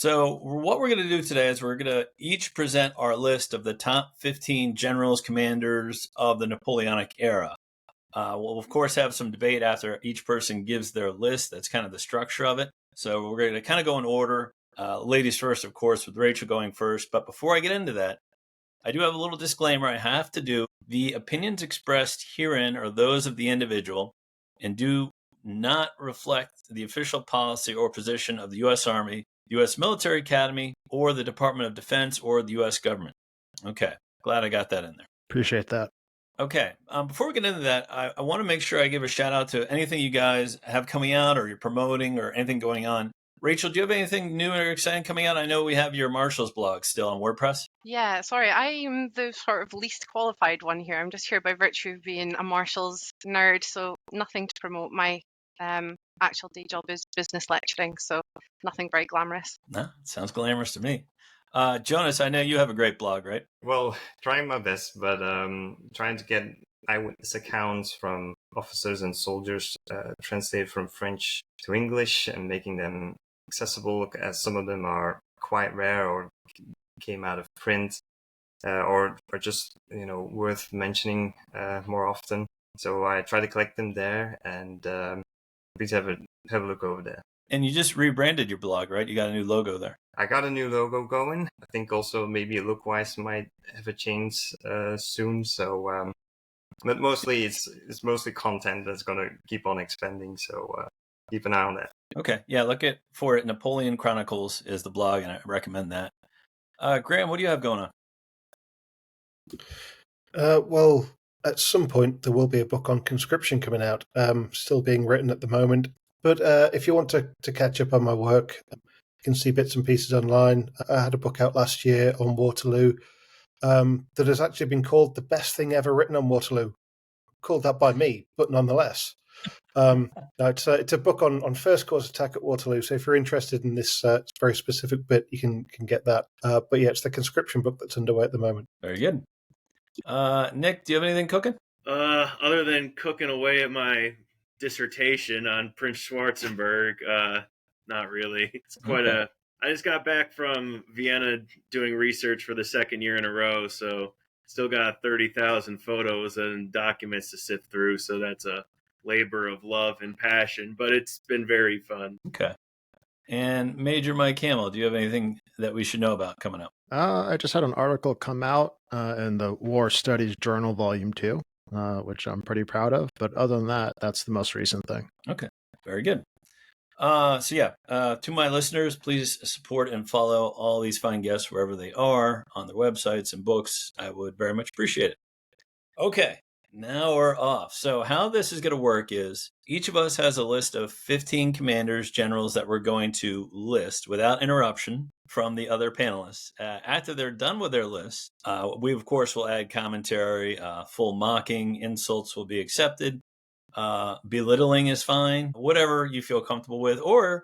So what we're going to do today is we're going to each present our list of the top 15 generals, commanders of the Napoleonic era. We'll, of course, have some debate after each person gives their list. That's kind of the structure of it. So we're going to kind of go in order. Ladies first, of course, with Rachel going first. But before I get into that, I do have a little disclaimer I have to do. The opinions expressed herein are those of the individual and do not reflect the official policy or position of the U.S. Army, the U.S. Military Academy, or the Department of Defense, or the U.S. government. Okay, glad I got that in there. Appreciate that. Okay, before we get into that, I want to make sure I give a shout out to anything you guys have coming out or you're promoting or anything going on. Rachel, do you have anything new or exciting coming out? I know we have your Marshal's blog still on WordPress. Yeah, sorry, I am the sort of least qualified one here. I'm just here by virtue of being a Marshal's nerd, so nothing to promote. My actual day job is business lecturing, so nothing very glamorous. No, sounds glamorous to me. Jonas, I know you have a great blog, right? Well, trying my best, but trying to get eyewitness accounts from officers and soldiers translated from French to English and making them accessible, as some of them are quite rare or came out of print or just worth mentioning more often. So I try to collect them there, and please have a look over there. And you just rebranded your blog, right? You got a new logo there. I got a new logo going. I think also maybe look-wise might have a change soon. So, but mostly it's mostly content that's going to keep on expanding. So keep an eye on that. Okay, yeah, look for it. Napoleon Chronicles is the blog, and I recommend that. Graeme, what do you have going on? Well, at some point there will be a book on conscription coming out. Still being written at the moment. But if you want to catch up on my work, you can see bits and pieces online. I had a book out last year on Waterloo that has actually been called the best thing ever written on Waterloo. Called that by me, but nonetheless. It's a book on first course attack at Waterloo. So if you're interested in this very specific bit, you can get that. But yeah, it's the conscription book that's underway at the moment. Very good. Nick, do you have anything cooking? Other than cooking away at my dissertation on Prince Schwarzenberg, not really. It's quite I just got back from Vienna doing research for the second year in a row, so still got 30,000 photos and documents to sift through, so that's a labor of love and passion, but it's been very fun. Okay. And Major Mike Hamel, do you have anything that we should know about coming up? I just had an article come out in the War Studies Journal Volume 2. Which I'm pretty proud of. But other than that, that's the most recent thing. Okay, very good. To my listeners, please support and follow all these fine guests wherever they are on their websites and books. I would very much appreciate it. Okay, now we're off. So how this is going to work is each of us has a list of 15 commanders, generals that we're going to list without interruption from the other panelists. After they're done with their list, we, of course, will add commentary. Full mocking, insults will be accepted. Belittling is fine. Whatever you feel comfortable with. Or,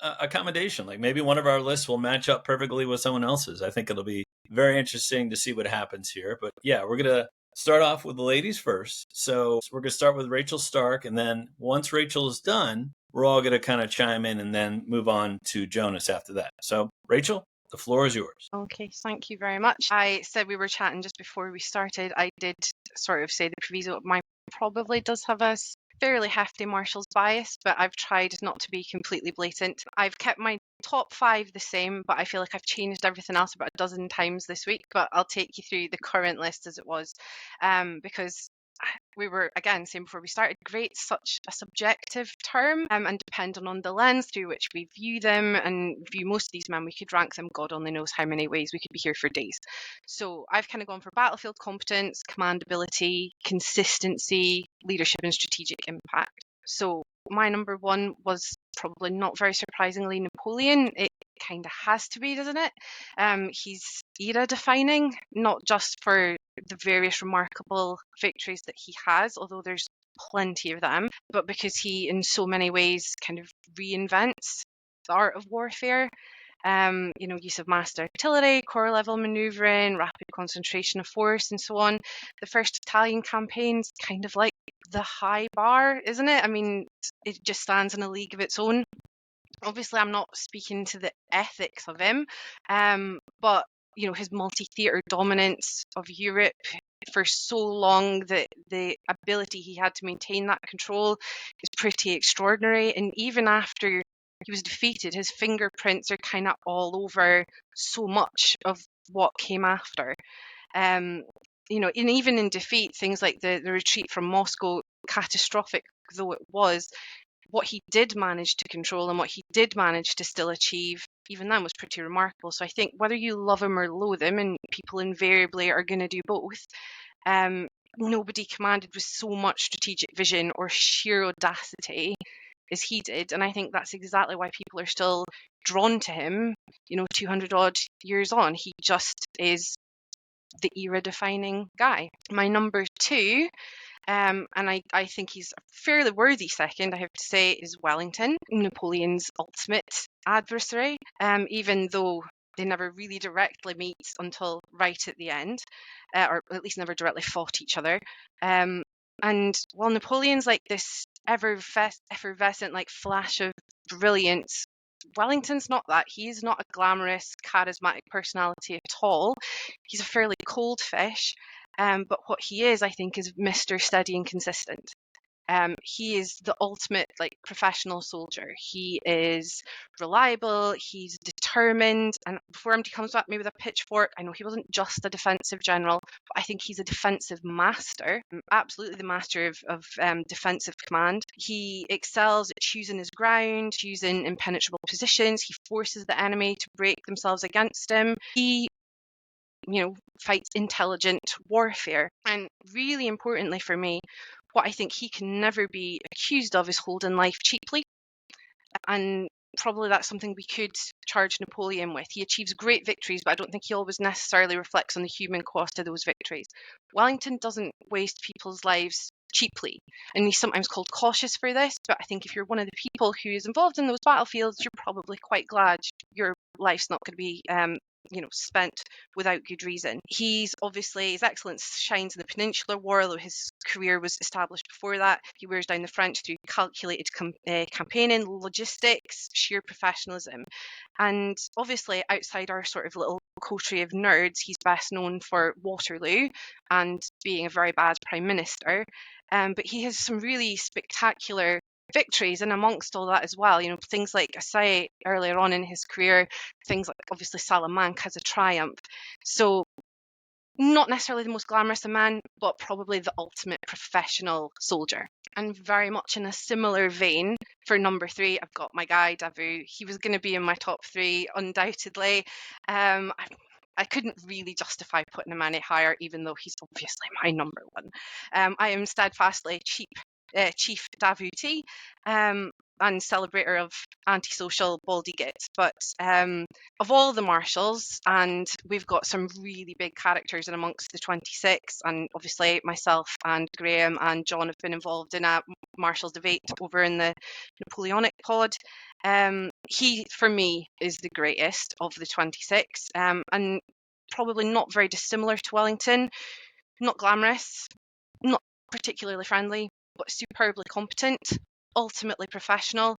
accommodation. Like maybe one of our lists will match up perfectly with someone else's. I think it'll be very interesting to see what happens here. But yeah, we're going to start off with the ladies first. So we're going to start with Rachael Stark. And then once Rachel is done, we're all going to kind of chime in and then move on to Jonas after that. So, Rachel, the floor is yours. Okay, thank you very much. I said we were chatting just before we started. I did sort of say the proviso. Mine probably does have a fairly hefty Marshal's bias, but I've tried not to be completely blatant. I've kept my top 5 the same, but I feel like I've changed everything else about a dozen times this week. But I'll take you through the current list as it was, because we were, again, saying before we started, great's such a subjective term, and depending on the lens through which we view them and view most of these men, we could rank them God only knows how many ways. We could be here for days. So I've kind of gone for battlefield competence, command ability, consistency, leadership and strategic impact. So my number 1 was probably not very surprisingly Napoleon. It kind of has to be, doesn't it? He's era defining, not just for the various remarkable victories that he has, although there's plenty of them, but because he in so many ways kind of reinvents the art of warfare. Use of massed artillery, corps level maneuvering, rapid concentration of force, and so on. The first Italian campaign's kind of like the high bar, isn't it? I mean, it just stands in a league of its own. Obviously, I'm not speaking to the ethics of him, but his multi-theatre dominance of Europe for so long, the ability he had to maintain that control is pretty extraordinary. And even after he was defeated, his fingerprints are kind of all over so much of what came after. And even in defeat, things like the retreat from Moscow, catastrophic though it was, what he did manage to control and what he did manage to still achieve, even then, was pretty remarkable. So I think whether you love him or loathe him, and people invariably are going to do both, nobody commanded with so much strategic vision or sheer audacity as he did. And I think that's exactly why people are still drawn to him, 200 odd years on. He just is the era-defining guy. My number two, and I think he's a fairly worthy second, I have to say, is Wellington, Napoleon's ultimate adversary, even though they never really directly meet until right at the end, or at least never directly fought each other. And while Napoleon's like this effervescent like flash of brilliance, Wellington's not that. He's not a glamorous, charismatic personality at all. He's a fairly cold fish. But what he is, I think, is Mr. Steady and Consistent. He is the ultimate professional soldier. He is reliable, he's determined, and before anybody comes back maybe with a pitchfork, I know he wasn't just a defensive general, but I think he's a defensive master, absolutely the master of defensive command. He excels at choosing his ground, choosing impenetrable positions. He forces the enemy to break themselves against him. He fights intelligent warfare. And really importantly for me, what I think he can never be accused of is holding life cheaply. And probably that's something we could charge Napoleon with. He achieves great victories, but I don't think he always necessarily reflects on the human cost of those victories. Wellington doesn't waste people's lives cheaply, and he's sometimes called cautious for this, but I think if you're one of the people who is involved in those battlefields, you're probably quite glad your life's not going to be spent without good reason. His excellence shines in the Peninsular War, although his career was established before that. He wears down the French through calculated campaigning, logistics, sheer professionalism. And obviously, outside our sort of little coterie of nerds, he's best known for Waterloo and being a very bad prime minister. But he has some really spectacular victories, and amongst all that as well, things like I say earlier on in his career, things like obviously Salamanca as a triumph. So not necessarily the most glamorous of man, but probably the ultimate professional soldier. And very much in a similar vein, for number three, I've got my guy Davout. He was going to be in my top three, undoubtedly. I couldn't really justify putting him any higher, even though he's obviously my number one. I am steadfastly Chief Davouti, and celebrator of antisocial baldy-git. But of all the marshals, and we've got some really big characters in amongst the 26, and obviously myself and Graeme and John have been involved in a Marshal Davout over in the Napoleonic pod. He, for me, is the greatest of the 26, and probably not very dissimilar to Wellington. Not glamorous, not particularly friendly, but superbly competent, ultimately professional,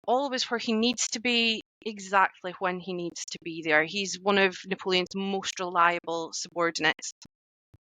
always where he needs to be, exactly when he needs to be there. He's one of Napoleon's most reliable subordinates.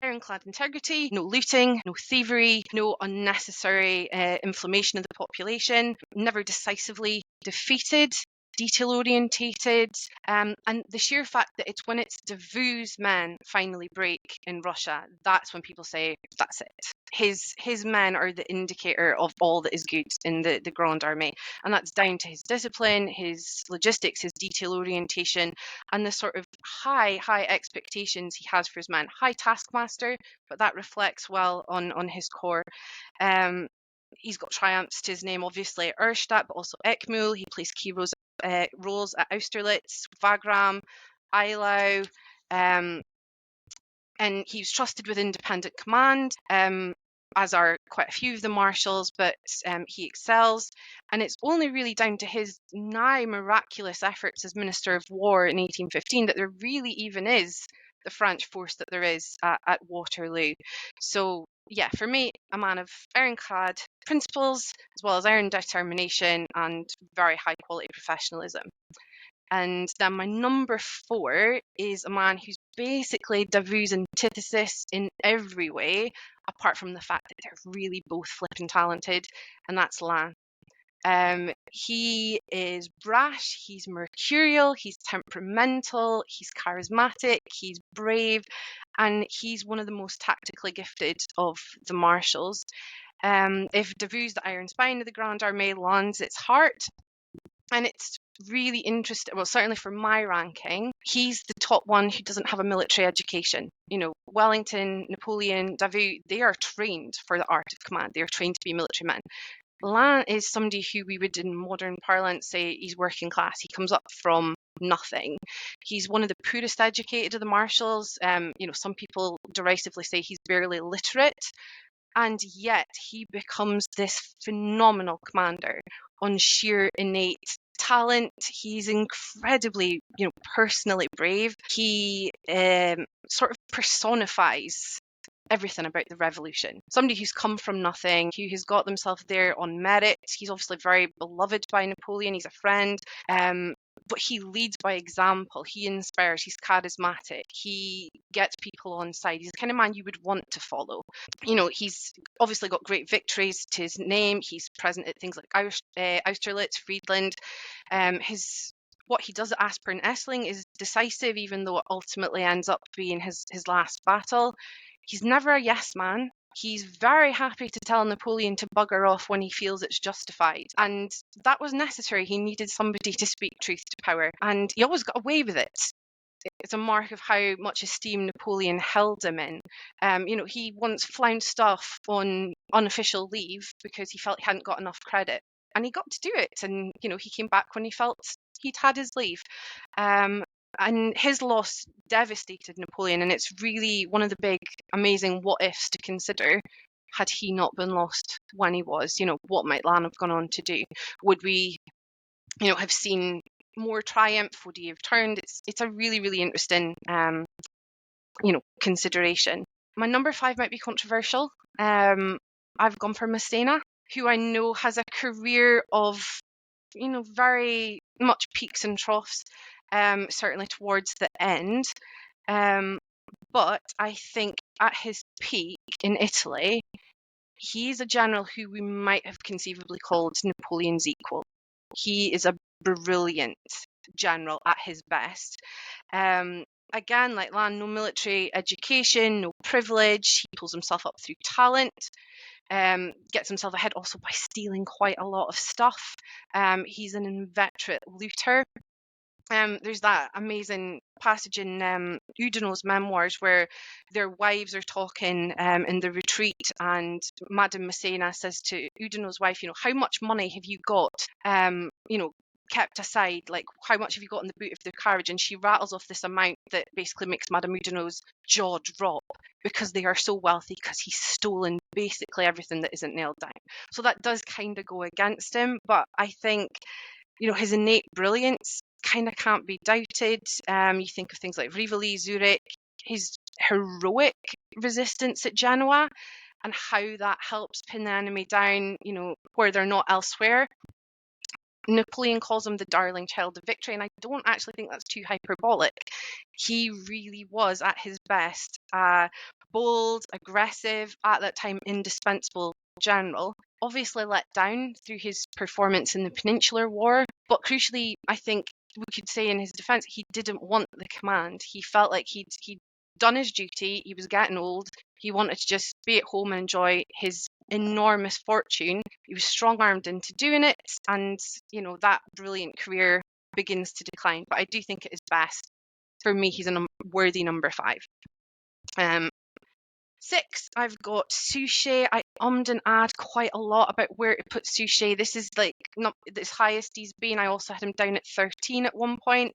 Ironclad integrity, no looting, no thievery, no unnecessary inflammation of the population, never decisively defeated, detail orientated, and the sheer fact that it's when it's Davout's men finally break in Russia, that's when people say that's it. His men are the indicator of all that is good in the Grand Army, and that's down to his discipline, his logistics, his detail orientation, and the sort of high expectations he has for his men. High taskmaster, but that reflects well on his corps. He's got triumphs to his name, obviously at Erstadt, but also Eckmühl. He plays key roles at Austerlitz, Wagram, Eylau, and he was trusted with independent command, as are quite a few of the marshals, but he excels. And it's only really down to his nigh miraculous efforts as Minister of War in 1815 that there really even is the French force that there is at Waterloo. So yeah, for me, a man of ironclad principles, as well as iron determination and very high quality professionalism. And then my number 4 is a man who's basically Davout's antithesis in every way, apart from the fact that they're really both flippin' talented, and that's Lan. He is brash, he's mercurial, he's temperamental, he's charismatic, he's brave, and he's one of the most tactically gifted of the marshals. If Davout's the iron spine of the Grand Armée, Lan's its heart. And it's really interesting. Well, certainly for my ranking, he's the top one who doesn't have a military education. You know, Wellington, Napoleon, Davout, they are trained for the art of command. They are trained to be military men. Lan is somebody who we would in modern parlance say he's working class. He comes up from nothing. He's one of the poorest educated of the marshals. You know, some people derisively say he's barely literate. And yet he becomes this phenomenal commander on sheer innate talent. He's incredibly, you know, personally brave. He sort of personifies everything about the revolution. Somebody who's come from nothing, who has got themselves there on merit. He's obviously very beloved by Napoleon. He's a friend. But he leads by example. He inspires. He's charismatic. He gets people on side. He's the kind of man you would want to follow. You know, he's obviously got great victories to his name. He's present at things like Austerlitz, Friedland. What he does at Aspern Essling is decisive, even though it ultimately ends up being his last battle. He's never a yes man. He's very happy to tell Napoleon to bugger off when he feels it's justified. And that was necessary. He needed somebody to speak truth to power. And he always got away with it. It's a mark of how much esteem Napoleon held him in. You know, he once flounced off on unofficial leave because he felt he hadn't got enough credit. And he got to do it. And, you know, he came back when he felt he'd had his leave. And his loss devastated Napoleon, and it's really one of the big, amazing what-ifs to consider. Had he not been lost when he was, you know, what might Lan have gone on to do? Would we, you know, have seen more triumph? Would he have turned? It's a really, really interesting, you know, consideration. My number 5 might be controversial. I've gone for Massena, who I know has a career of, you know, very much peaks and troughs. Certainly towards the end. But I think at his peak in Italy, he's a general who we might have conceivably called Napoleon's equal. He is a brilliant general at his best. Again, like Lan, no military education, no privilege. He pulls himself up through talent. Gets himself ahead also by stealing quite a lot of stuff. He's an inveterate looter. There's that amazing passage in Oudinot's memoirs where their wives are talking in the retreat, and Madame Massena says to Oudinot's wife, you know, how much money have you got, you know, kept aside? Like, how much have you got in the boot of the carriage? And she rattles off this amount that basically makes Madame Oudinot's jaw drop, because they are so wealthy, because he's stolen basically everything that isn't nailed down. So that does kind of go against him, but I think, you know, his innate brilliance kind of can't be doubted. You think of things like Rivoli, Zurich, his heroic resistance at Genoa, and how that helps pin the enemy down, you know, where they're not elsewhere. Napoleon calls him the darling child of victory, and I don't actually think that's too hyperbolic. He really was at his best, bold, aggressive, at that time indispensable general. Obviously let down through his performance in the Peninsular War, but crucially, I think we could say in his defence, he didn't want the command. He felt like he'd done his duty. He was getting old. He wanted to just be at home and enjoy his enormous fortune. He was strong-armed into doing it, and, you know, that brilliant career begins to decline. But I do think at his best, for me, he's a worthy number 5. 6, I've got Suchet. I ummed and ahed quite a lot about where to put Suchet. This is like not the highest he's been. I also had him down at 13 at one point.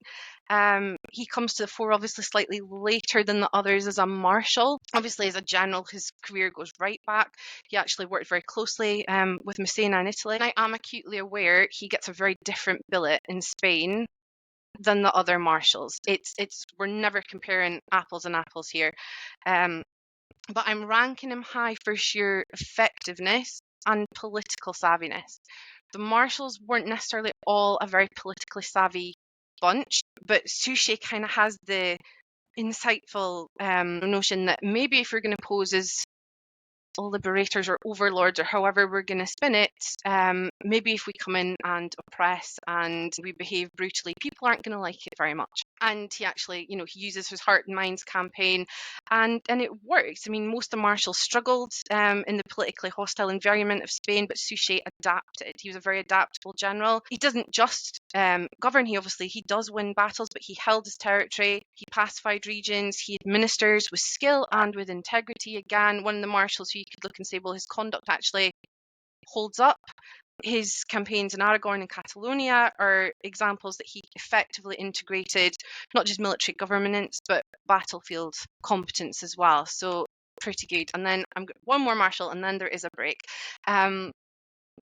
He comes to the fore obviously slightly later than the others as a marshal. Obviously as a general, his career goes right back. He actually worked very closely with Massena in Italy. And I am acutely aware he gets a very different billet in Spain than the other marshals. We're never comparing apples and apples here. but I'm ranking him high for sheer effectiveness and political savviness. The marshals weren't necessarily all a very politically savvy bunch, but Suchet kind of has the insightful notion that maybe if you're going to pose as liberators or overlords or however we're going to spin it, maybe if we come in and oppress and we behave brutally, people aren't going to like it very much. And he actually, he uses his heart and minds campaign, and it works. I mean, most of the marshals struggled in the politically hostile environment of Spain, but Suchet adapted. He was a very adaptable general. He doesn't just govern. He does win battles, but he held his territory. He pacified regions. He administers with skill and with integrity. Again, one of the marshals who you could look and say, well, his conduct actually holds up. His campaigns in Aragon and Catalonia are examples that he effectively integrated not just military governance, but battlefield competence as well. So pretty good. And then I'm got one more marshal, and then there is a break. And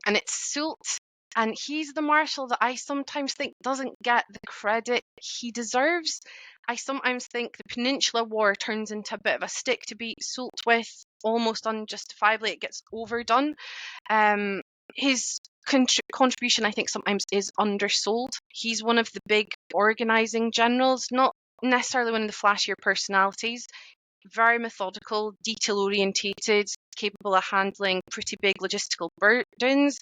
it's Soult. And he's the marshal that I sometimes think doesn't get the credit he deserves. I sometimes think the Peninsula War turns into a bit of a stick to beat Soult with, almost unjustifiably. It gets overdone. His contribution, I think, sometimes is undersold. He's one of the big organising generals, not necessarily one of the flashier personalities. Very methodical, detail orientated, capable of handling pretty big logistical burdens.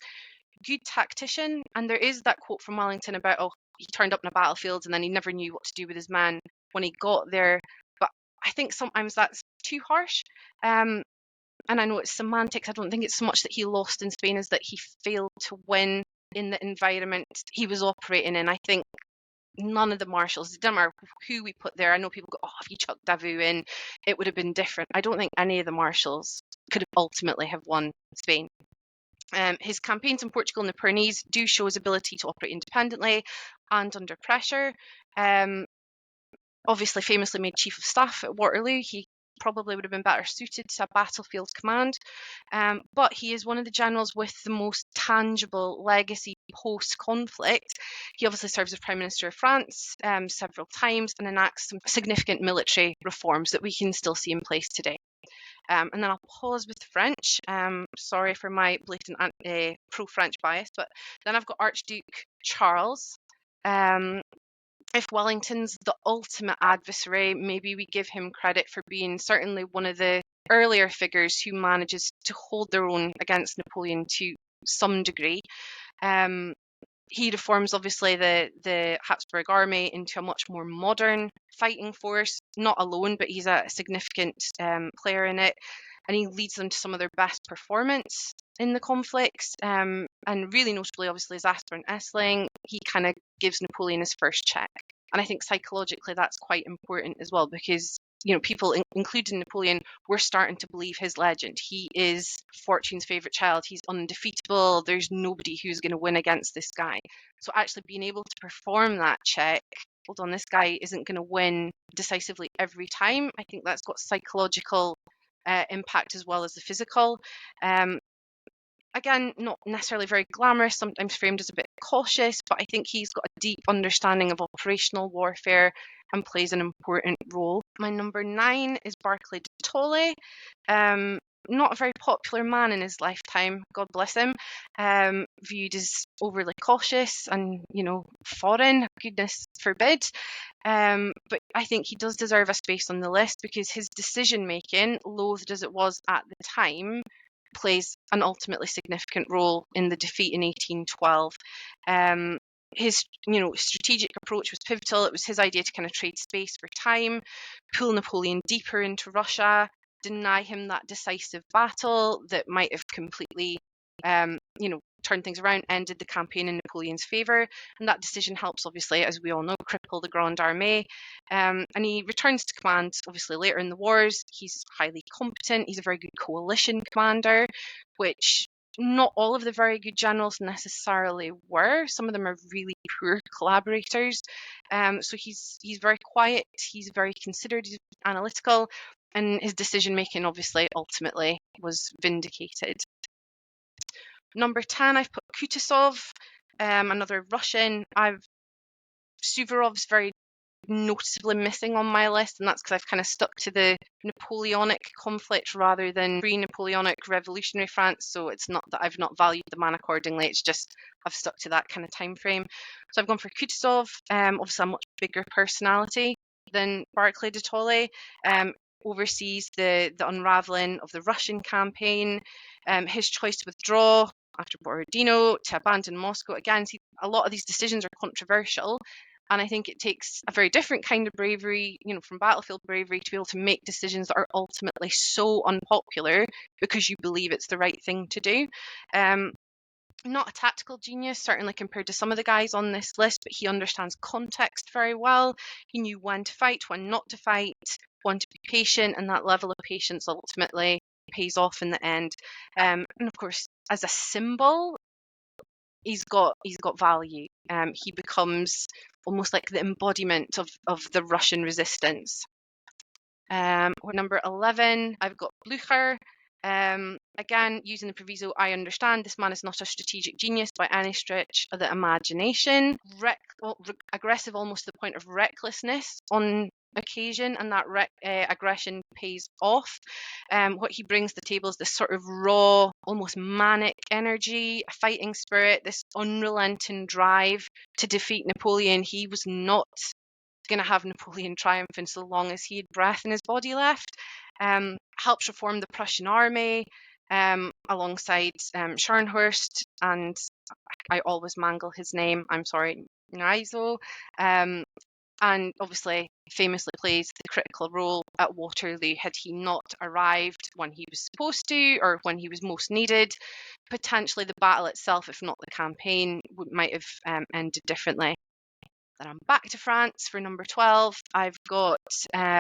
Good tactician, and there is that quote from Wellington about, oh, he turned up in a battlefield and then he never knew what to do with his men when he got there. But I think sometimes that's too harsh. And I know it's semantics. I don't think it's so much that he lost in Spain as that he failed to win in the environment he was operating in. I think none of the marshals, it doesn't matter who we put there. I know people go, oh, if you chucked Davout in, it would have been different. I don't think any of the marshals could have ultimately have won Spain. His campaigns in Portugal and the Pyrenees do show his ability to operate independently and under pressure. Obviously, famously made Chief of Staff at Waterloo, he probably would have been better suited to a battlefield command. But he is one of the generals with the most tangible legacy post-conflict. He obviously serves as Prime Minister of France several times and enacts some significant military reforms that we can still see in place today. And then I'll pause with the French. Sorry for my blatant pro-French bias, but then I've got Archduke Charles. If Wellington's the ultimate adversary, maybe we give him credit for being certainly one of the earlier figures who manages to hold their own against Napoleon to some degree. He reforms, obviously, the Habsburg army into a much more modern fighting force, not alone, but he's a significant player in it. And he leads them to some of their best performance in the conflicts. And really notably, obviously, as Asper and Essling, he kind of gives Napoleon his first check. And I think psychologically that's quite important as well, because people, including Napoleon, were starting to believe his legend. He is Fortune's favourite child. He's undefeatable. There's nobody who's going to win against this guy. So actually being able to perform that check, hold on, this guy isn't going to win decisively every time. I think that's got psychological impact as well as the physical. Again, not necessarily very glamorous, sometimes framed as a bit cautious, but I think he's got a deep understanding of operational warfare and plays an important role. My number 9 is Barclay de Tolly. Not a very popular man in his lifetime, God bless him. Viewed as overly cautious and, foreign, goodness forbid. But I think he does deserve a space on the list because his decision making, loathed as it was at the time, plays an ultimately significant role in the defeat in 1812. His strategic approach was pivotal. It was his idea to kind of trade space for time, pull Napoleon deeper into Russia, deny him that decisive battle that might have completely turned things around, ended the campaign in Napoleon's favour. And that decision helps, obviously, as we all know, cripple the Grande Armée. And he returns to command, obviously, later in the wars. He's highly competent. He's a very good coalition commander, which not all of the very good generals necessarily were. Some of them are really poor collaborators. So he's very quiet. He's very considered. He's analytical. And his decision-making, obviously, ultimately was vindicated. Number 10, I've put Kutuzov, another Russian. Suvorov's very noticeably missing on my list, and that's because I've kind of stuck to the Napoleonic conflict rather than pre-Napoleonic revolutionary France. So it's not that I've not valued the man accordingly, it's just I've stuck to that kind of time frame. So I've gone for Kutuzov, obviously a much bigger personality than Barclay de Tolly. Oversees the unraveling of the Russian campaign. His choice to withdraw after Borodino, to abandon Moscow. Again, see, a lot of these decisions are controversial, and I think it takes a very different kind of bravery, from battlefield bravery, to be able to make decisions that are ultimately so unpopular because you believe it's the right thing to do. Not a tactical genius, certainly compared to some of the guys on this list, but he understands context very well. He knew when to fight, when not to fight, when to be patient, and that level of patience ultimately pays off in the end. And of course, as a symbol, he's got value. He becomes almost like the embodiment of the Russian resistance. Number 11, I've got Blücher. Again, using the proviso, I understand this man is not a strategic genius by any stretch of the imagination. Aggressive almost to the point of recklessness on occasion, and that aggression pays off. What he brings to the table is this sort of raw, almost manic energy, a fighting spirit, this unrelenting drive to defeat Napoleon. He was not going to have Napoleon triumphing so long as he had breath in his body left. Helps reform the Prussian army alongside Scharnhorst, and I always mangle his name, I'm sorry, Naizo, and obviously famously plays the critical role at Waterloo. Had he not arrived when he was supposed to, or when he was most needed, potentially the battle itself, if not the campaign, might have ended differently. Then I'm back to France for number 12. I've got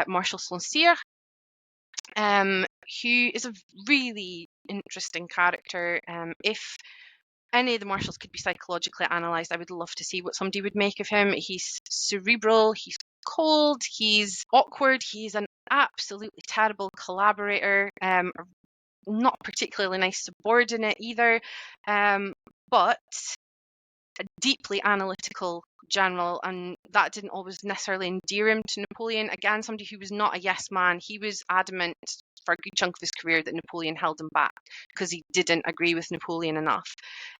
Marshal Davout, who is a really interesting character. If any of the marshals could be psychologically analysed, I would love to see what somebody would make of him. He's cerebral, he's cold, he's awkward, he's an absolutely terrible collaborator, not particularly nice subordinate either, but a deeply analytical general, and that didn't always necessarily endear him to Napoleon. Again, somebody who was not a yes man. He was adamant for a good chunk of his career that Napoleon held him back because he didn't agree with Napoleon enough.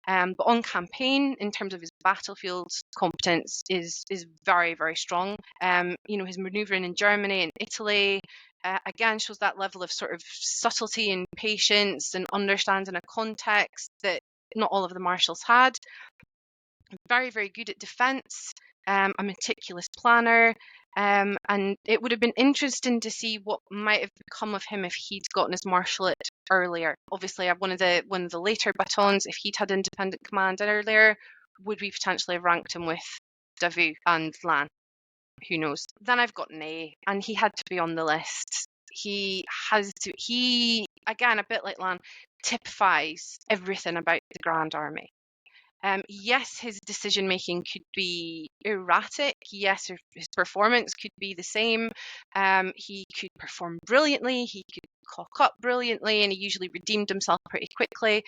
But on campaign, in terms of his battlefield competence, is very, very strong. His manoeuvring in Germany and Italy, again, shows that level of sort of subtlety and patience and understanding a context that not all of the marshals had. Very, very good at defence, a meticulous planner, and it would have been interesting to see what might have become of him if he'd gotten his marshalate earlier. Obviously, one of the later batons, if he'd had independent command earlier, would we potentially have ranked him with Davout and Lannes? Who knows? Then I've got Ney, and he had to be on the list. He, again, a bit like Lannes, typifies everything about the Grand Army. Yes, his decision making could be erratic. Yes, his performance could be the same. He could perform brilliantly. He could cock up brilliantly, and he usually redeemed himself pretty quickly.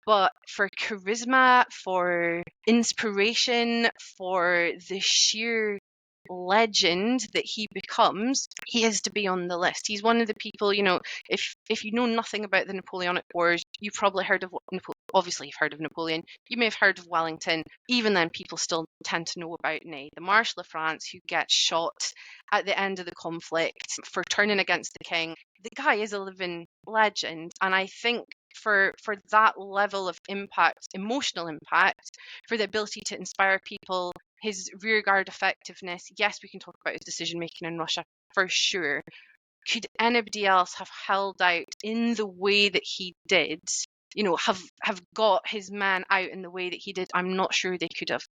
But for charisma, for inspiration, for the sheer legend that he becomes, he is to be on the list. He's one of the people, if you know nothing about the Napoleonic Wars, you probably heard of obviously you've heard of Napoleon, you may have heard of Wellington. Even then, people still tend to know about Ney, the Marshal of France, who gets shot at the end of the conflict for turning against the king. The guy is a living legend, and I think for that level of impact, emotional impact, for the ability to inspire people, his rearguard effectiveness, yes, we can talk about his decision making in Russia for sure. Could anybody else have held out in the way that he did, have got his man out in the way that he did? I'm not sure they could have.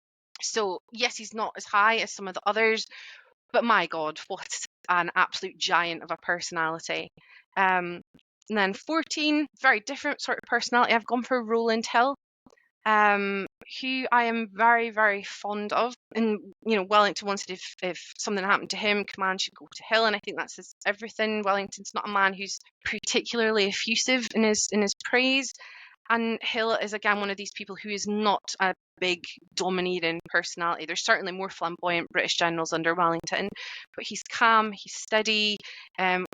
So yes, he's not as high as some of the others, but my God, what an absolute giant of a personality. And then 14, very different sort of personality. I've gone for Rowland Hill, who I am very, very fond of. And, Wellington wanted if something happened to him, command should go to Hill, and I think that says everything. Wellington's not a man who's particularly effusive in his praise. And Hill is again one of these people who is not a big domineering personality. There's certainly more flamboyant British generals under Wellington, but he's calm, he's steady, 100%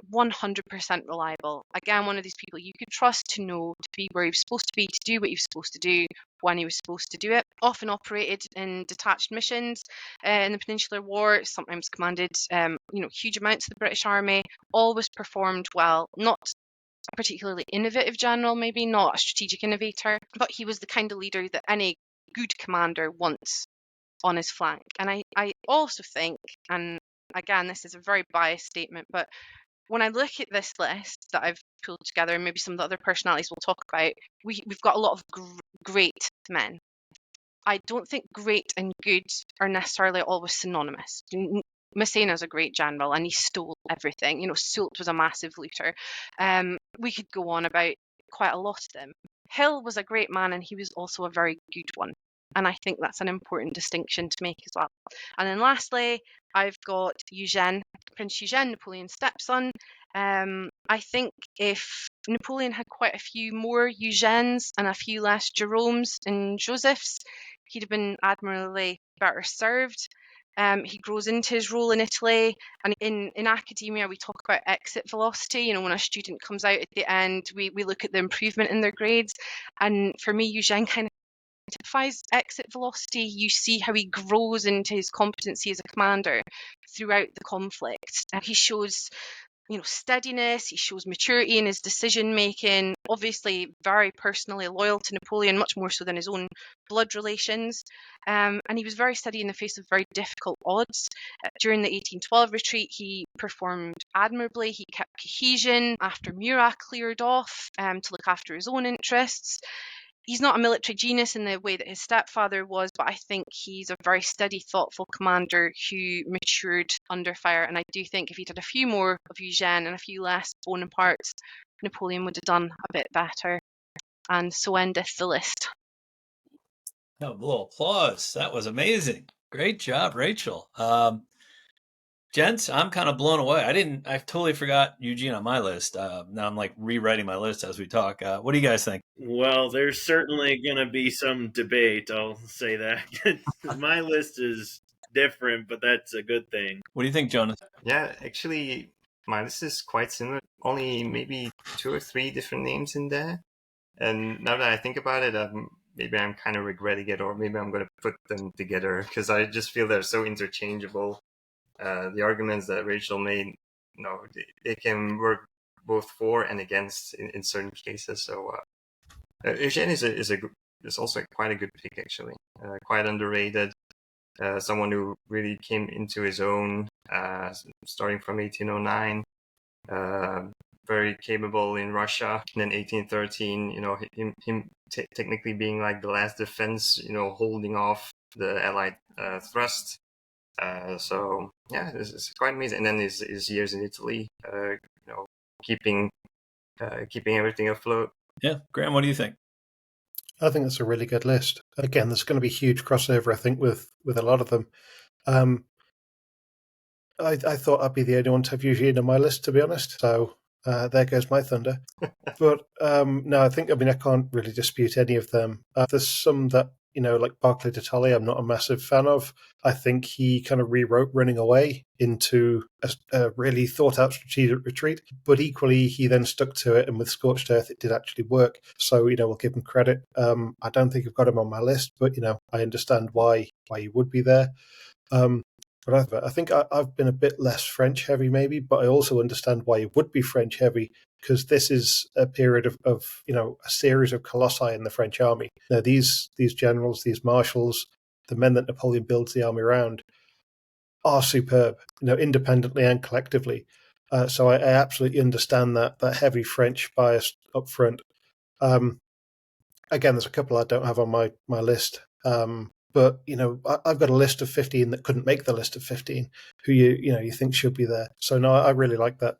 reliable. Again, one of these people you could trust to know, to be where he was supposed to be, to do what he was supposed to do, when he was supposed to do it. Often operated in detached missions in the Peninsular War, sometimes commanded huge amounts of the British Army, always performed well, not a particularly innovative general, maybe not a strategic innovator, but he was the kind of leader that any good commander wants on his flank. And I also think, and again, this is a very biased statement, but when I look at this list that I've pulled together, and maybe some of the other personalities we'll talk about, we've got a lot of great men. I don't think great and good are necessarily always synonymous. Massena's a great general and he stole everything. Soult was a massive looter. We could go on about quite a lot of them. Hill was a great man and he was also a very good one. And I think that's an important distinction to make as well. And then lastly, I've got Eugene, Prince Eugene, Napoleon's stepson. I think if Napoleon had quite a few more Eugenes and a few less Jeromes and Josephs, he'd have been admirably better served. He grows into his role in Italy, and in academia we talk about exit velocity. When a student comes out at the end, we look at the improvement in their grades, and for me Eugene kind of identifies exit velocity. You see how he grows into his competency as a commander throughout the conflict. He shows steadiness, he shows maturity in his decision making, obviously very personally loyal to Napoleon, much more so than his own blood relations, and he was very steady in the face of very difficult odds. During the 1812 retreat he performed admirably. He kept cohesion after Murat cleared off to look after his own interests. He's not a military genius in the way that his stepfather was, but I think he's a very steady, thoughtful commander who matured under fire. And I do think if he'd had a few more of Eugene and a few less Bonapartes, Napoleon would have done a bit better. And so endeth the list. A little applause. That was amazing. Great job, Rachel. Gents, I'm kind of blown away. I totally forgot Eugene on my list. Now I'm like rewriting my list as we talk. What do you guys think? Well, there's certainly going to be some debate. I'll say that. My list is different, but that's a good thing. What do you think, Jonas? Yeah, actually, my list is quite similar. Only maybe 2 or 3 different names in there. And now that I think about it, maybe I'm kind of regretting it, or maybe I'm going to put them together because I just feel they're so interchangeable. The arguments that Rachel made, they can work both for and against in certain cases. So Eugene is also quite a good pick, actually. Quite underrated. Someone who really came into his own, starting from 1809. Very capable in Russia. And then 1813, him technically being like the last defense, holding off the Allied thrust. So yeah, this is quite amazing. And then his years in Italy, keeping everything afloat. Yeah, Graeme, what do you think? I think that's a really good list. Again, there's going to be huge crossover, I think, with a lot of them. I thought I'd be the only one to have Eugene on my list, to be honest. So there goes my thunder. But no, I can't really dispute any of them. There's some that, like Barclay de Tolly, I'm not a massive fan of. I think he kind of rewrote Running Away into a really thought-out strategic retreat, but equally he then stuck to it, and with Scorched Earth it did actually work. So, we'll give him credit. I don't think I've got him on my list, but, I understand why he would be there. But I think I've been a bit less French-heavy maybe, but I also understand why he would be French-heavy, because this is a period of a series of colossi in the French army. Now, these generals, these marshals, the men that Napoleon builds the army around, are superb, independently and collectively. So I absolutely understand that heavy French bias up front. Again, there's a couple I don't have on my list. But, I've got a list of 15 that couldn't make the list of 15 who you think should be there. So, no, I really like that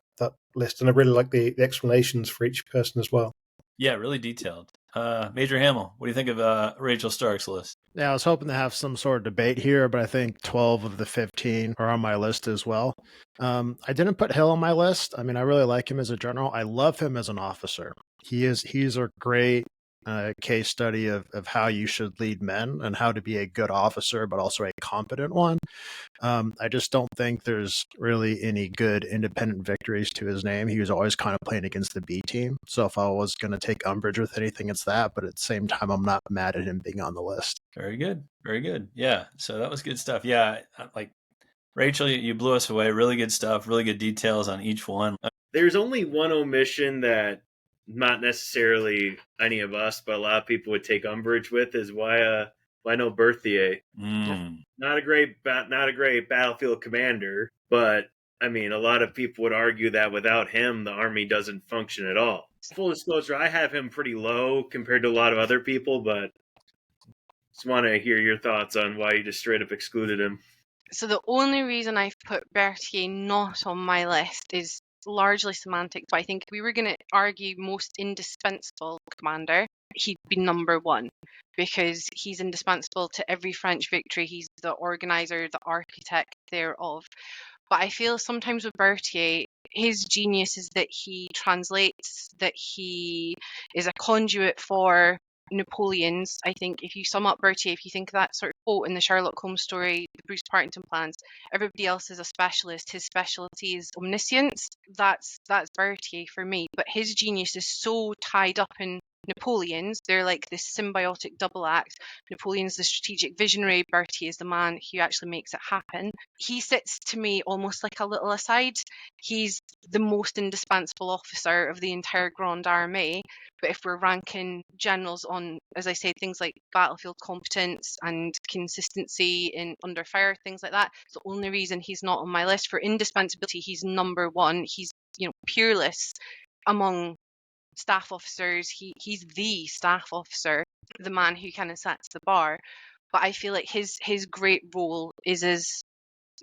list, and I really like the explanations for each person as well. Yeah, really detailed. Major Hamel, what do you think of Rachael Stark's list? Yeah, I was hoping to have some sort of debate here, but I think 12 of the 15 are on my list as well. I didn't put Hill on my list. I mean, I really like him as a general. I love him as an officer. He's a great case study of how you should lead men and how to be a good officer, but also a competent one. I just don't think there's really any good independent victories to his name. He was always kind of playing against the B team. So if I was going to take umbrage with anything, it's that. But at the same time, I'm not mad at him being on the list. Very good. Very good. Yeah. So that was good stuff. Yeah. Like Rachel, you blew us away. Really good stuff. Really good details on each one. There's only one omission that not necessarily any of us, but a lot of people would take umbrage with is why no Berthier. Not a great battlefield commander, but I mean, a lot of people would argue that without him, the army doesn't function at all. Full disclosure, I have him pretty low compared to a lot of other people, but just want to hear your thoughts on why you just straight up excluded him. So the only reason I've put Berthier not on my list is largely semantics. But I think if we were going to argue most indispensable commander, he'd be number one because he's indispensable to every French victory. He's the organizer, the architect thereof. But I feel sometimes with Berthier, his genius is that he translates, that he is a conduit for Napoleon's. I think if you sum up Berthier, if you think of that sort of quote in the Sherlock Holmes story, the Bruce Partington plans, everybody else is a specialist. His specialty is omniscience. That's Berthier for me. But his genius is so tied up in Napoleon's. They're like this symbiotic double act. Napoleon's the strategic visionary. Berthier is the man who actually makes it happen. He sits to me almost like a little aside. He's the most indispensable officer of the entire Grande Armée. But if we're ranking generals on, as I say, things like battlefield competence and consistency in under fire, things like that, it's the only reason he's not on my list. For indispensability, he's number one. He's, peerless among staff officers. He's the staff officer, the man who kind of sets the bar. But I feel like his great role is as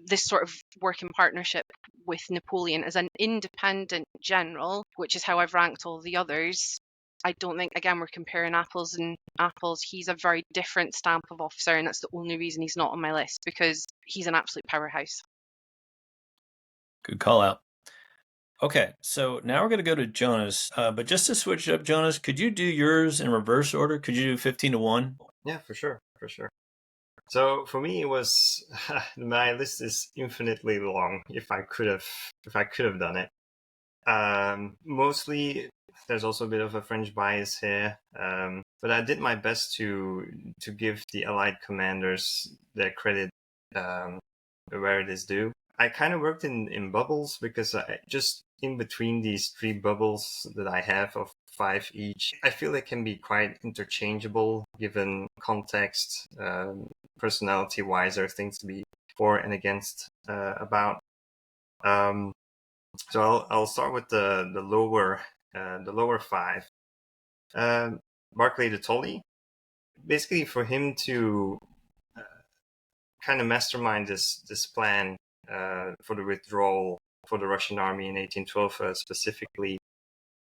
this sort of working partnership with Napoleon as an independent general, which is how I've ranked all the others. I don't think, again, we're comparing apples and apples. He's a very different stamp of officer, and that's the only reason he's not on my list, because he's an absolute powerhouse. Good call out. Okay, so now we're going to go to Jonas. But just to switch up, Jonas, could you do yours in reverse order? Could you do 15-1? Yeah, for sure. So for me, it was my list is infinitely long. If I could have done it. Mostly, there's also a bit of a French bias here, but I did my best to give the Allied commanders their credit where it is due. I kind of worked in bubbles because just in between these three bubbles that I have of 5 each, I feel they can be quite interchangeable given context, personality-wise. There are things to be for and against about. So I'll start with the lower 5. Barclay de Tolly. Basically, for him to kind of mastermind this plan for the withdrawal for the Russian army in 1812 specifically,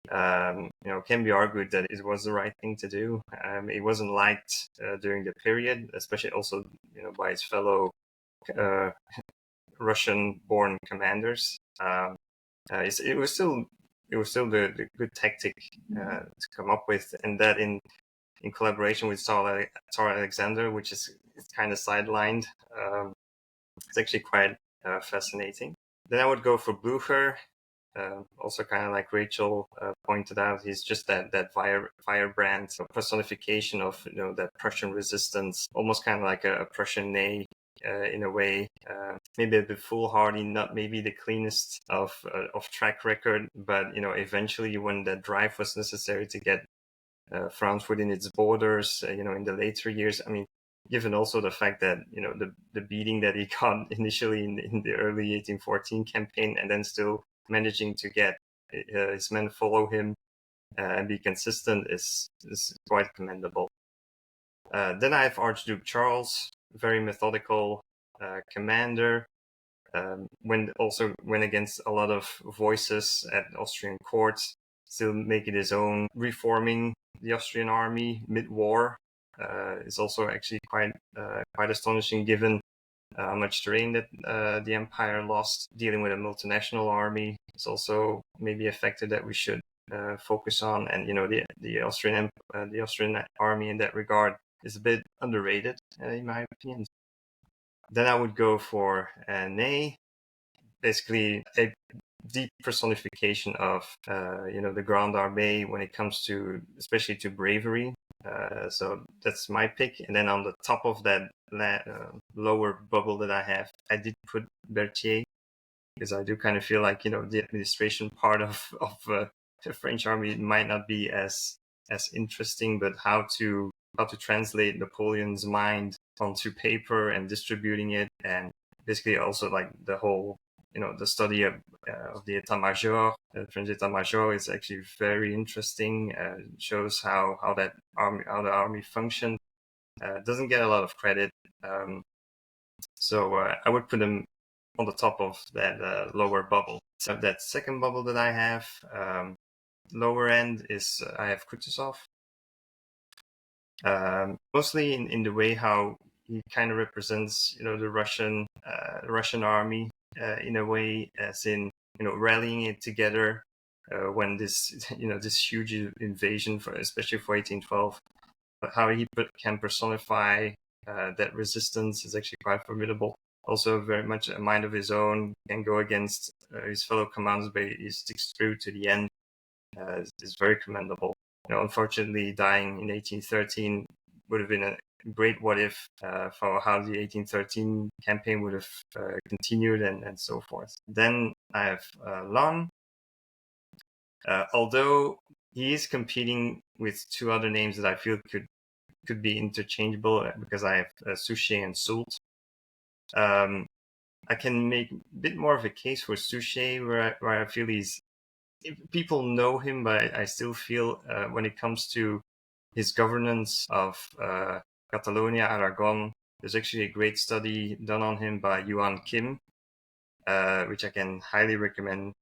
can be argued that it was the right thing to do. It wasn't liked during the period, especially also by his fellow Russian-born commanders. It was still the good tactic to come up with, and that in collaboration with Tsar Alexander, which is kind of sidelined. It's actually quite fascinating. Then I would go for Blücher. Also kind of like Rachel pointed out, he's just that firebrand personification of that Prussian resistance, almost kind of like a Prussian Ney in a way. Maybe a bit foolhardy, not maybe the cleanest of track record, but eventually when that drive was necessary to get France within its borders, in the later years. I mean, given also the fact that the beating that he got initially in the early 1814 campaign, and then still managing to get his men follow him and be consistent is quite commendable. Then I have Archduke Charles, very methodical commander. Went against a lot of voices at Austrian courts, still make it his own, reforming the Austrian army mid-war. Is also actually quite astonishing given how much terrain that the empire lost. Dealing with a multinational army is also maybe a factor that we should focus on, and the Austrian army in that regard is a bit underrated in my opinion. Then I would go for Ney, basically a deep personification of the Grande Armée when it comes to, especially to bravery. So that's my pick. And then on the top of that lower bubble that I have, I did put Berthier, because I do kind of feel like the administration part of the French army might not be as interesting, but how to translate Napoleon's mind onto paper and distributing it, and basically also like the whole the study of the État-Major, the French État-Major, is actually very interesting. Shows how the army functioned. Doesn't get a lot of credit, so I would put him on the top of that lower bubble. So that second bubble that I have, lower end, is I have Kutuzov. Mostly in the way how he kind of represents the Russian army in a way, as in rallying it together when this this huge invasion, especially for 1812, but how he can personify that resistance is actually quite formidable. Also very much a mind of his own, can go against his fellow commanders, but he sticks through to the end. Is very commendable. Unfortunately, dying in 1813 would have been a great what if for how the 1813 campaign would have continued and so forth. Then I have Lannes. Although he is competing with two other names that I feel could be interchangeable, because I have Suchet and Soult. I can make a bit more of a case for Suchet, where I feel people know him, but I still feel when it comes to his governance of Catalonia, Aragon, there's actually a great study done on him by Yuan Kim, which I can highly recommend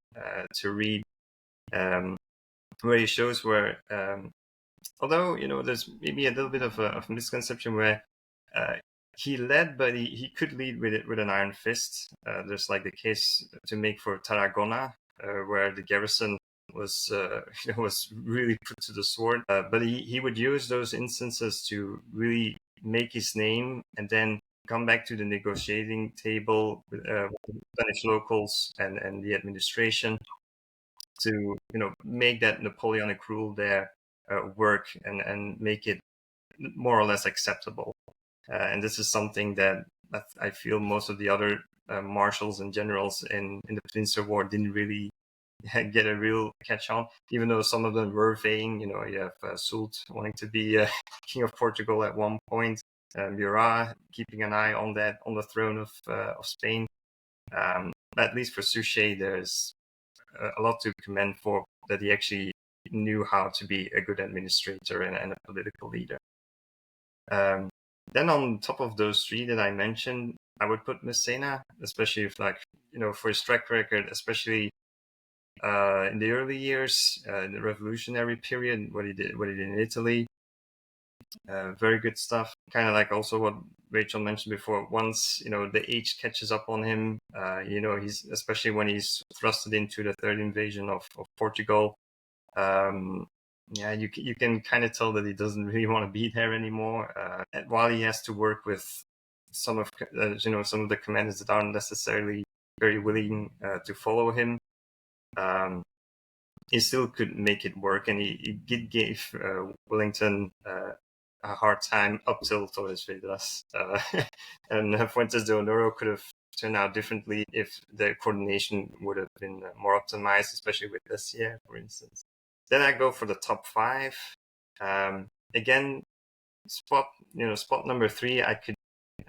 to read, where he shows where, although there's maybe a little bit of a misconception where he led, but he could lead with an iron fist. There's like the case to make for Tarragona, where the garrison was was really put to the sword. But he would use those instances to really make his name, and then come back to the negotiating table with Spanish locals and the administration to make that Napoleonic rule there work and make it more or less acceptable. And this is something that I feel most of the other marshals and generals in the Peninsular War didn't really get a real catch on, even though some of them were vying. You have Soult wanting to be king of Portugal at one point, Murat keeping an eye on the throne of Spain. At least for Suchet, there's a lot to commend for that. He actually knew how to be a good administrator and a political leader. Then on top of those three that I mentioned, I would put Massena, especially if for his track record, especially in the early years, in the revolutionary period, what he did in Italy. Very good stuff. Kind of like also what Rachel mentioned before. Once the age catches up on him, he's, especially when he's thrusted into the third invasion of Portugal. You can kind of tell that he doesn't really want to be there anymore. And while he has to work with some of the commanders that aren't necessarily very willing to follow him, he still could make it work, and he gave Wellington a hard time up till Torres Vedras. And Fuentes de Honoro could have turned out differently if the coordination would have been more optimized, especially with Bessières, for instance. Then I go for the top five. Again, spot number 3, I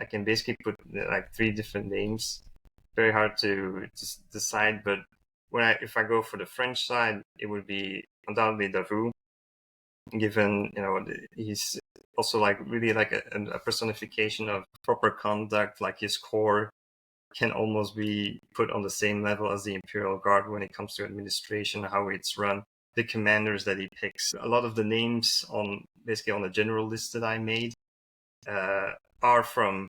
can basically put like 3 different names. Very hard to decide, but if I go for the French side, it would be undoubtedly Davout, given he's also like really like a personification of proper conduct. Like his corps can almost be put on the same level as the Imperial Guard when it comes to administration, how it's run. The commanders that he picks, a lot of the names on the general list that I made are from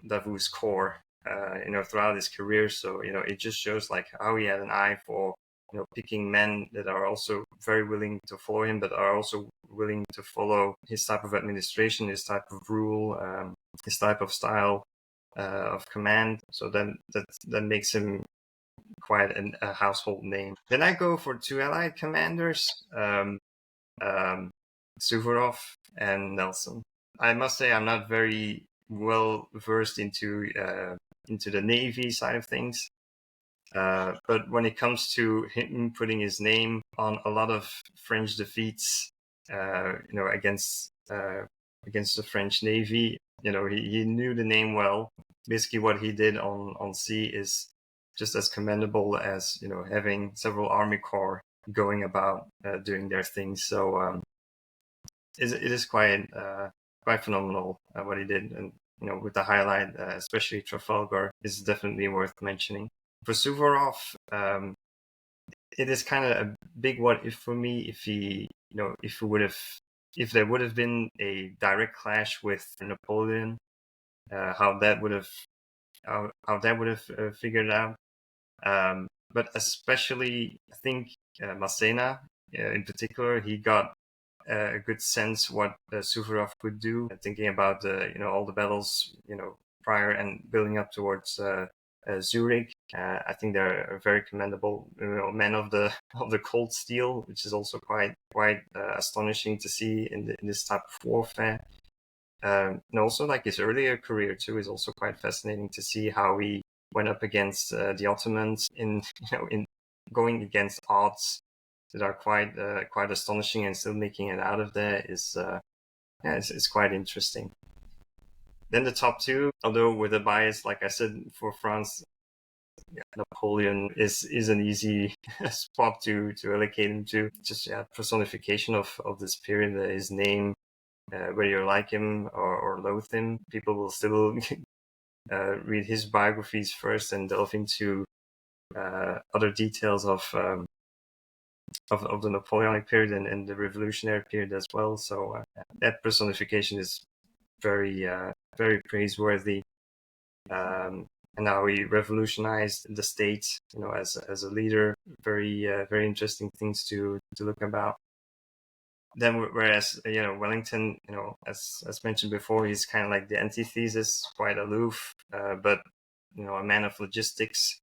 Davout's corps, throughout his career. So it just shows like how he had an eye for picking men that are also very willing to follow him, but are also willing to follow his type of administration, his type of rule, his type of style of command. So that makes him quite a household name. Then I go for two Allied commanders, Suvorov and Nelson. I must say I'm not very well versed into the Navy side of things. But when it comes to him putting his name on a lot of French defeats, against the French Navy, he knew the name well. Basically, what he did on sea is just as commendable as having several army corps going about doing their things. So it is quite phenomenal what he did, and with the highlight, especially Trafalgar, is definitely worth mentioning. For Suvorov, it is kind of a big what if for me. If there would have been a direct clash with Napoleon, how that would have figured out. But especially, I think Massena, in particular, he got a good sense what Suvorov could do. Thinking about all the battles prior and building up towards Zurich, I think they're very commendable. Men of the cold steel, which is also quite astonishing to see in this type of warfare. And also, like his earlier career too, is also quite fascinating to see how he went up against the Ottomans in going against odds that are quite astonishing, and still making it out of there is it's quite interesting. Then the top two, although with a bias, like I said, for France, Napoleon is an easy spot to allocate him to. Just personification of this period. His name, whether you like him or loathe him, people will still read his biographies first and delve into other details of the Napoleonic period and the revolutionary period as well. So that personification is very praiseworthy. And how he revolutionized the state, as a leader. Very interesting things to look about. Then, whereas Wellington, as mentioned before, he's kind of like the antithesis, quite aloof, but a man of logistics.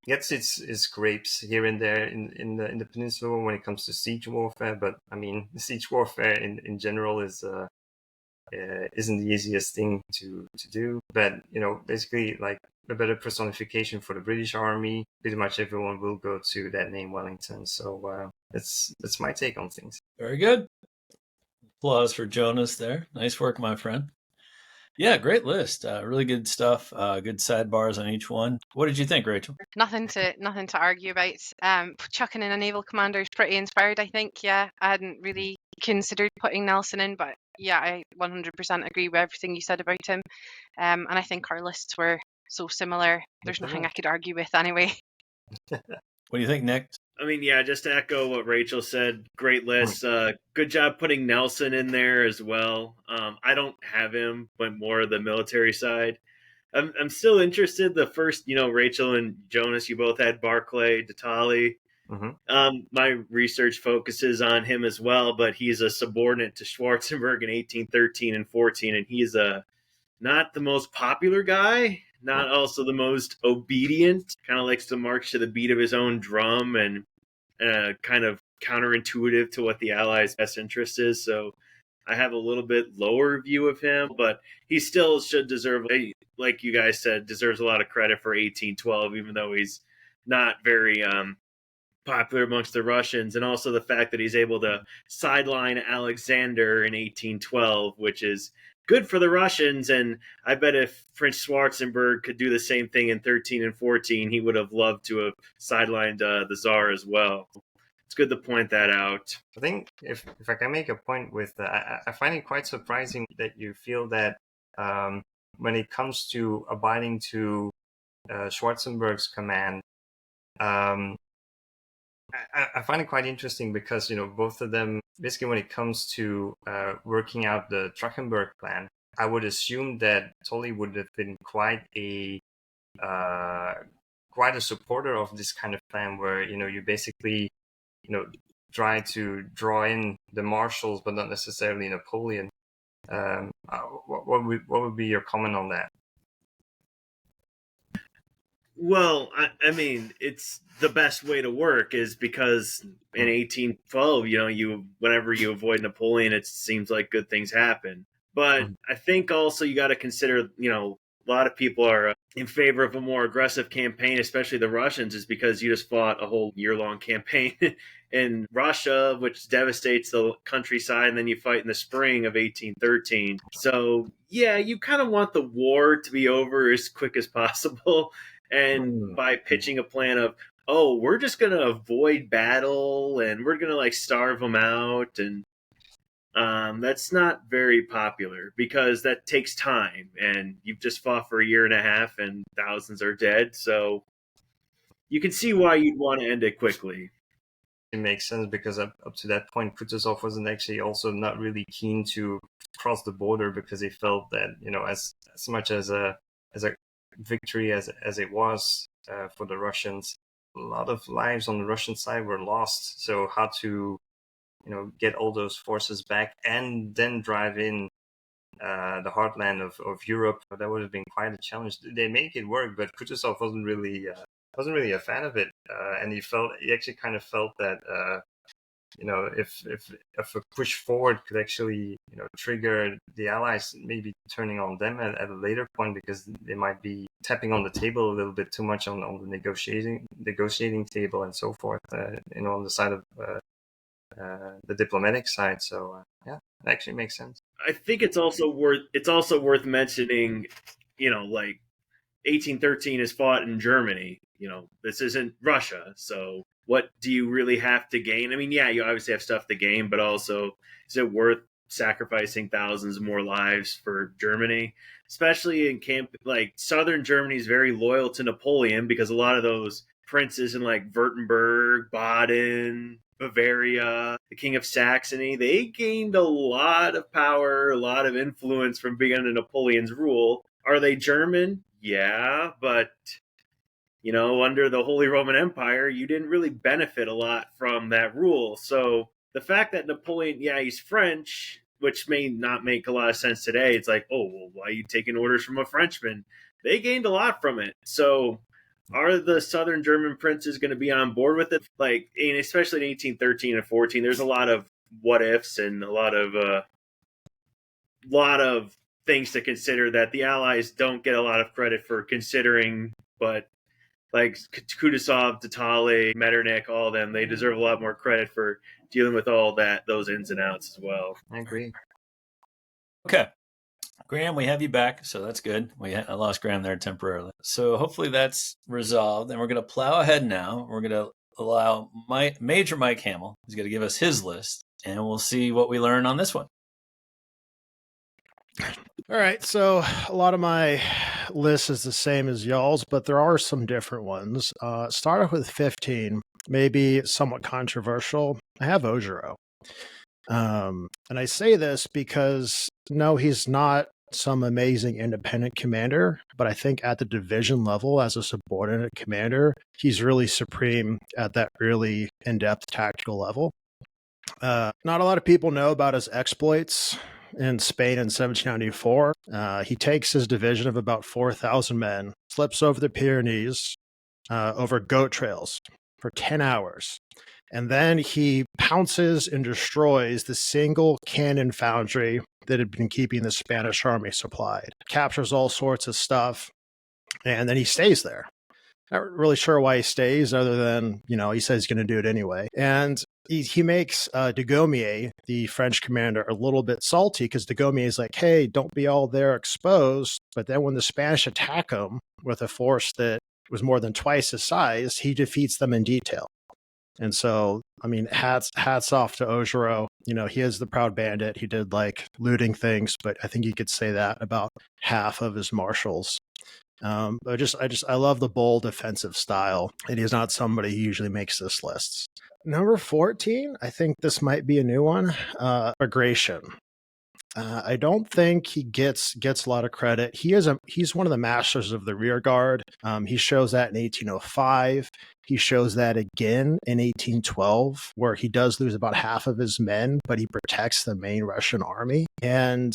Gets its grapes here and there in the peninsula when it comes to siege warfare, but I mean, siege warfare in general isn't the easiest thing to do. But basically, like a better personification for the British Army, pretty much everyone will go to that name, Wellington. So that's my take on things. Very good. Applause for Jonas there. Nice work, my friend. Yeah, great list. Really good stuff. Good sidebars on each one. What did you think, Rachel? Nothing to argue about. Chucking in a naval commander is pretty inspired, I think. Yeah, I hadn't really considered putting Nelson in, but yeah, I 100% agree with everything you said about him. And I think our lists were so similar. There's nothing I could argue with anyway. What do you think, Nick? I mean, yeah, just to echo what Rachel said, great list. Good job putting Nelson in there as well. I don't have him, but more the military side. I'm still interested. The first, Rachel and Jonas, you both had Barclay de Tolly. Mm-hmm. My research focuses on him as well, but he's a subordinate to Schwarzenberg in 1813 and 14, and he's not the most popular guy, not also the most obedient, kind of likes to march to the beat of his own drum, and kind of counterintuitive to what the Allies' best interest is. So I have a little bit lower view of him, but he still should deserve, like you guys said, deserves a lot of credit for 1812, even though he's not very popular amongst the Russians, and also the fact that he's able to sideline Alexander in 1812, which is good for the Russians. And I bet if Prince Schwarzenberg could do the same thing in 13 and 14, he would have loved to have sidelined the Tsar as well. It's good to point that out. I think if I can make a point with that, I find it quite surprising that you feel that when it comes to abiding to Schwarzenberg's command, I find it quite interesting because, both of them, basically when it comes to working out the Trachenberg plan, I would assume that Tolley would have been quite a supporter of this kind of plan where, you basically try to draw in the marshals, but not necessarily Napoleon. What would be your comment on that? Well, I mean, it's the best way to work is because in 1812, whenever you avoid Napoleon, it seems like good things happen. But I think also you got to consider, a lot of people are in favor of a more aggressive campaign, especially the Russians, is because you just fought a whole year-long campaign in Russia, which devastates the countryside, and then you fight in the spring of 1813. So, yeah, you kind of want the war to be over as quick as possible. And by pitching a plan of, we're just going to avoid battle and we're going to starve them out. And that's not very popular because that takes time. And you've just fought for a year and a half and thousands are dead. So you can see why you'd want to end it quickly. It makes sense because up to that point, Kutuzov wasn't actually also not really keen to cross the border because he felt that, as much as a victory as it was for the Russians, a lot of lives on the Russian side were lost. So how to get all those forces back and then drive in the heartland of Europe, that would have been quite a challenge. They make it work, but Kutuzov wasn't really a fan of it, and he actually kind of felt that if a push forward could actually trigger the Allies maybe turning on them at a later point, because they might be tapping on the table a little bit too much on the negotiating table and so forth, on the side of the diplomatic side. So yeah, it actually makes sense. I think it's also worth mentioning, 1813 is fought in Germany. This isn't Russia, so what do you really have to gain? I mean, yeah, you obviously have stuff to gain, but also, is it worth sacrificing thousands more lives for Germany? Especially in southern Germany is very loyal to Napoleon because a lot of those princes in Württemberg, Baden, Bavaria, the King of Saxony, they gained a lot of power, a lot of influence from being under Napoleon's rule. Are they German? Yeah, but under the Holy Roman Empire, you didn't really benefit a lot from that rule. So the fact that Napoleon, he's French, which may not make a lot of sense today. It's why are you taking orders from a Frenchman? They gained a lot from it. So are the southern German princes going to be on board with it? Especially in 1813 and 14, there's a lot of what ifs and a lot of things to consider that the Allies don't get a lot of credit for considering, but Kutuzov, Detali, Metternich, all of them, they deserve a lot more credit for dealing with all those ins and outs as well. I agree. Okay. Graeme, we have you back, so that's good. I lost Graeme there temporarily. So hopefully that's resolved, and we're going to plow ahead now. We're going to allow Major Mike Hamel, who's going to give us his list, and we'll see what we learn on this one. All right, so a lot of my list is the same as y'all's, but there are some different ones. Start off with 15, maybe somewhat controversial. I have Augereau. And I say this because, no, he's not some amazing independent commander, but I think at the division level as a subordinate commander, he's really supreme at that really in-depth tactical level. Not a lot of people know about his exploits in Spain in 1794. He takes his division of about 4,000 men, slips over the Pyrenees, over goat trails for 10 hours. And then he pounces and destroys the single cannon foundry that had been keeping the Spanish army supplied. Captures all sorts of stuff, and then he stays there. Not really sure why he stays, other than, he says he's going to do it anyway. And he makes de Gaumier, the French commander, a little bit salty because de Gaumier is like, hey, don't be all there exposed. But then when the Spanish attack him with a force that was more than twice his size, he defeats them in detail. And so, hats off to Augereau. He is the proud bandit. He did looting things, but I think you could say that about half of his marshals. I love the bold defensive style, and he's not somebody who usually makes this lists. Number 14, I think this might be a new one. Bagration. I don't think he gets a lot of credit. He's one of the masters of the rear guard. He shows that in 1805. He shows that again in 1812, where he does lose about half of his men, but he protects the main Russian army. And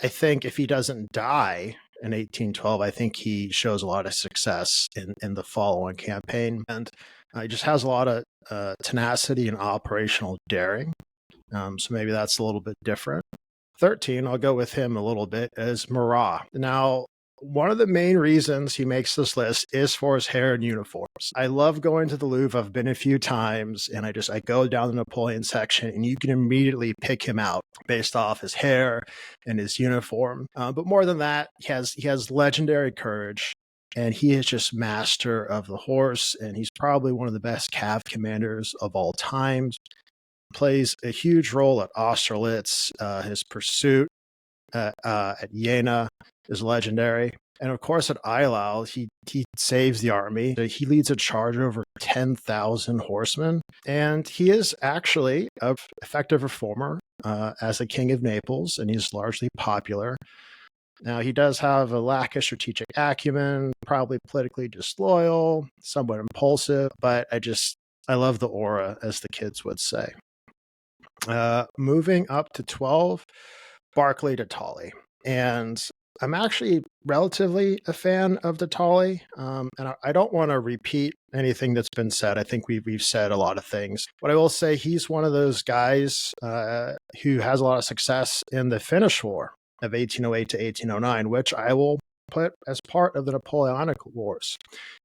I think if he doesn't die in 1812, I think he shows a lot of success in the following campaign. And he just has a lot of tenacity and operational daring. So maybe that's a little bit different. 13, I'll go with him a little bit, is Marat. Now, one of the main reasons he makes this list is for his hair and uniforms. I love going to the Louvre. I've been a few times, and I go down the Napoleon section, and you can immediately pick him out based off his hair and his uniform. But more than that, he has legendary courage, and he is just master of the horse, and he's probably one of the best cav commanders of all time. Plays a huge role at Austerlitz. His pursuit at Jena is legendary. And of course, at Eylau, he saves the army. He leads a charge of over 10,000 horsemen. And he is actually an effective reformer as a king of Naples, and he's largely popular. Now, he does have a lack of strategic acumen, probably politically disloyal, somewhat impulsive, but I love the aura, as the kids would say. Moving up to 12, Barclay de Tolly. And I'm actually relatively a fan of de Tolly. And I don't want to repeat anything that's been said. I think we've said a lot of things. But I will say he's one of those guys who has a lot of success in the Finnish War of 1808 to 1809, which I will put as part of the Napoleonic Wars.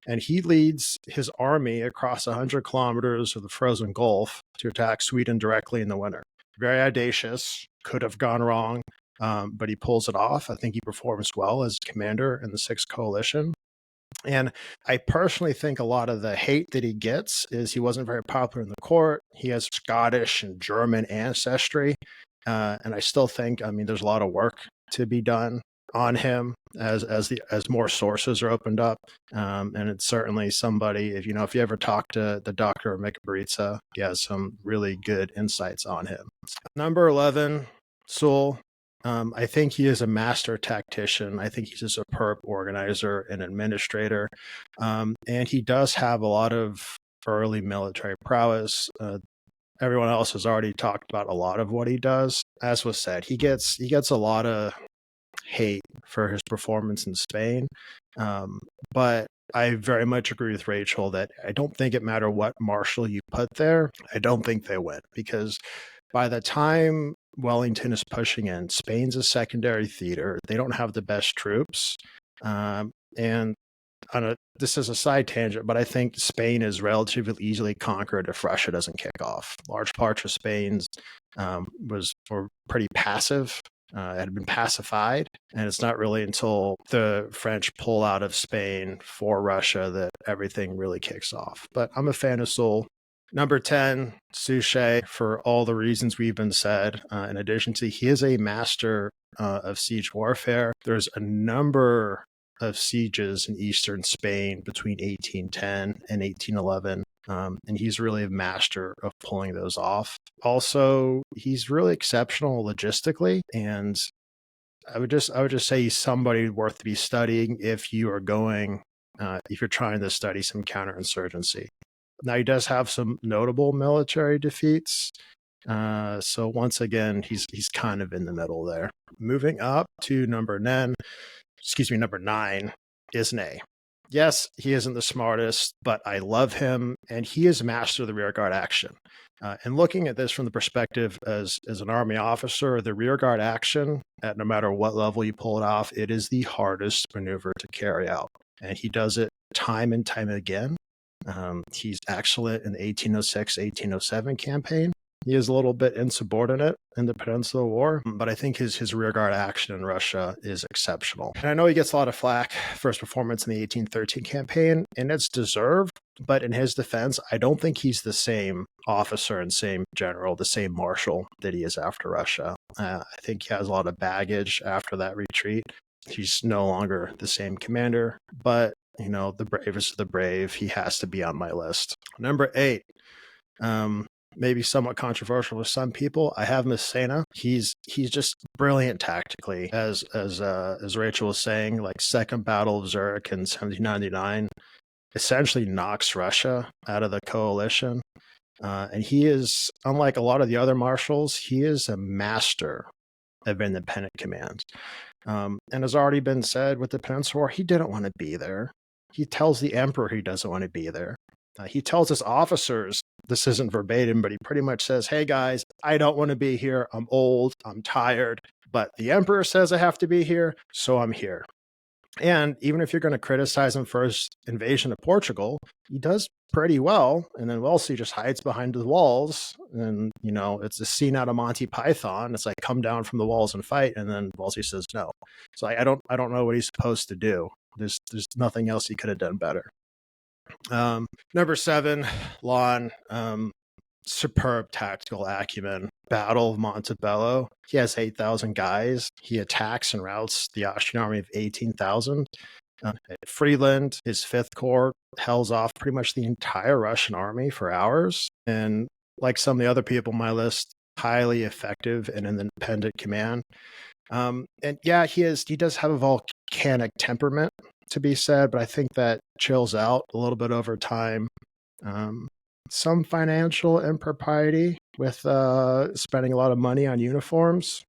And he leads his army across 100 kilometers of the frozen Gulf to attack Sweden directly in the winter. Very audacious, could have gone wrong, but he pulls it off. I think he performs well as commander in the Sixth Coalition. And I personally think a lot of the hate that he gets is he wasn't very popular in the court. He has Scottish and German ancestry. And I still think, there's a lot of work to be done on him as more sources are opened up. And it's certainly somebody, if you ever talk to the Dr. Mick Baritza, he has some really good insights on him. Number 11, Soule. I think he is a master tactician. I think he's a superb organizer and administrator. And he does have a lot of early military prowess. Everyone else has already talked about a lot of what he does. As was said, he gets a lot of hate for his performance in Spain. But I very much agree with Rachael that I don't think it matters what marshal you put there. I don't think they win, because by the time Wellington is pushing in, Spain's a secondary theater. They don't have the best troops. And this is a side tangent, but I think Spain is relatively easily conquered if Russia doesn't kick off. Large parts of Spain were pretty passive. Had been pacified, and it's not really until the French pull out of Spain for Russia that everything really kicks off. But I'm a fan of Soule. Number 10, Suchet, for all the reasons we've been said. In addition to, he is a master of siege warfare. There's a number of sieges in eastern Spain between 1810 and 1811. And he's really a master of pulling those off. Also, he's really exceptional logistically, and I would just say he's somebody worth to be studying if you're trying to study some counterinsurgency. Now, he does have some notable military defeats. So once again, he's kind of in the middle there. Moving up to number 9 is Ney. Yes, he isn't the smartest, but I love him, and he is master of the rearguard action. And looking at this from the perspective as an army officer, the rearguard action, at no matter what level you pull it off, it is the hardest maneuver to carry out. And he does it time and time again. He's excellent in the 1806-1807 campaign. He is a little bit insubordinate in the Peninsular War, but I think his rearguard action in Russia is exceptional. And I know he gets a lot of flack for his performance in the 1813 campaign, and it's deserved. But in his defense, I don't think he's the same officer and same general, the same marshal that he is after Russia. I think he has a lot of baggage after that retreat. He's no longer the same commander, but the bravest of the brave, he has to be on my list. Number 8, maybe somewhat controversial with some people, I have Massena. He's just brilliant tactically, as Rachael was saying, like Second Battle of Zurich in 1799. essentially knocks Russia out of the coalition. And he is, unlike a lot of the other marshals, he is a master of independent command. And has already been said with the Peninsula War, he didn't want to be there. He tells the emperor he doesn't want to be there. He tells his officers, this isn't verbatim, but he pretty much says, hey guys, I don't want to be here. I'm old, I'm tired, but the emperor says I have to be here, so I'm here. And even if you're going to criticize him for his invasion of Portugal, he does pretty well. And then Wellesley just hides behind the walls. And, you know, it's a scene out of Monty Python. It's like, come down from the walls and fight. And then Wellesley says no. So I don't know what he's supposed to do. There's nothing else he could have done better. Number 7, Lon, superb tactical acumen. Battle of Montebello. He has 8,000 guys. He attacks and routs the Austrian army of 18,000. At Friedland, his 5th Corps hells off pretty much the entire Russian army for hours. And like some of the other people on my list, highly effective in an independent command. And yeah, he does have a volcanic temperament, to be said, but I think that chills out a little bit over time. Some financial impropriety with spending a lot of money on uniforms.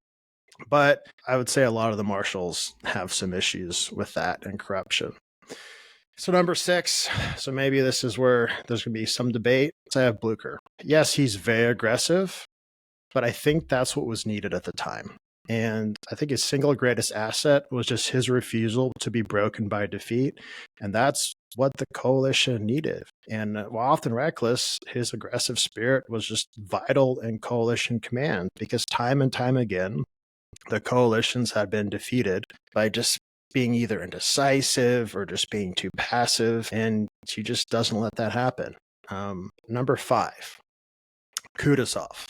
But I would say a lot of the marshals have some issues with that and corruption. So number 6, so maybe this is where there's going to be some debate. So I have Blucher. Yes, he's very aggressive, but I think that's what was needed at the time. And I think his single greatest asset was just his refusal to be broken by defeat. And that's what the coalition needed. And while often reckless, his aggressive spirit was just vital in coalition command, because time and time again, the coalitions had been defeated by just being either indecisive or just being too passive. And he just doesn't let that happen. Number 5, Kutuzov.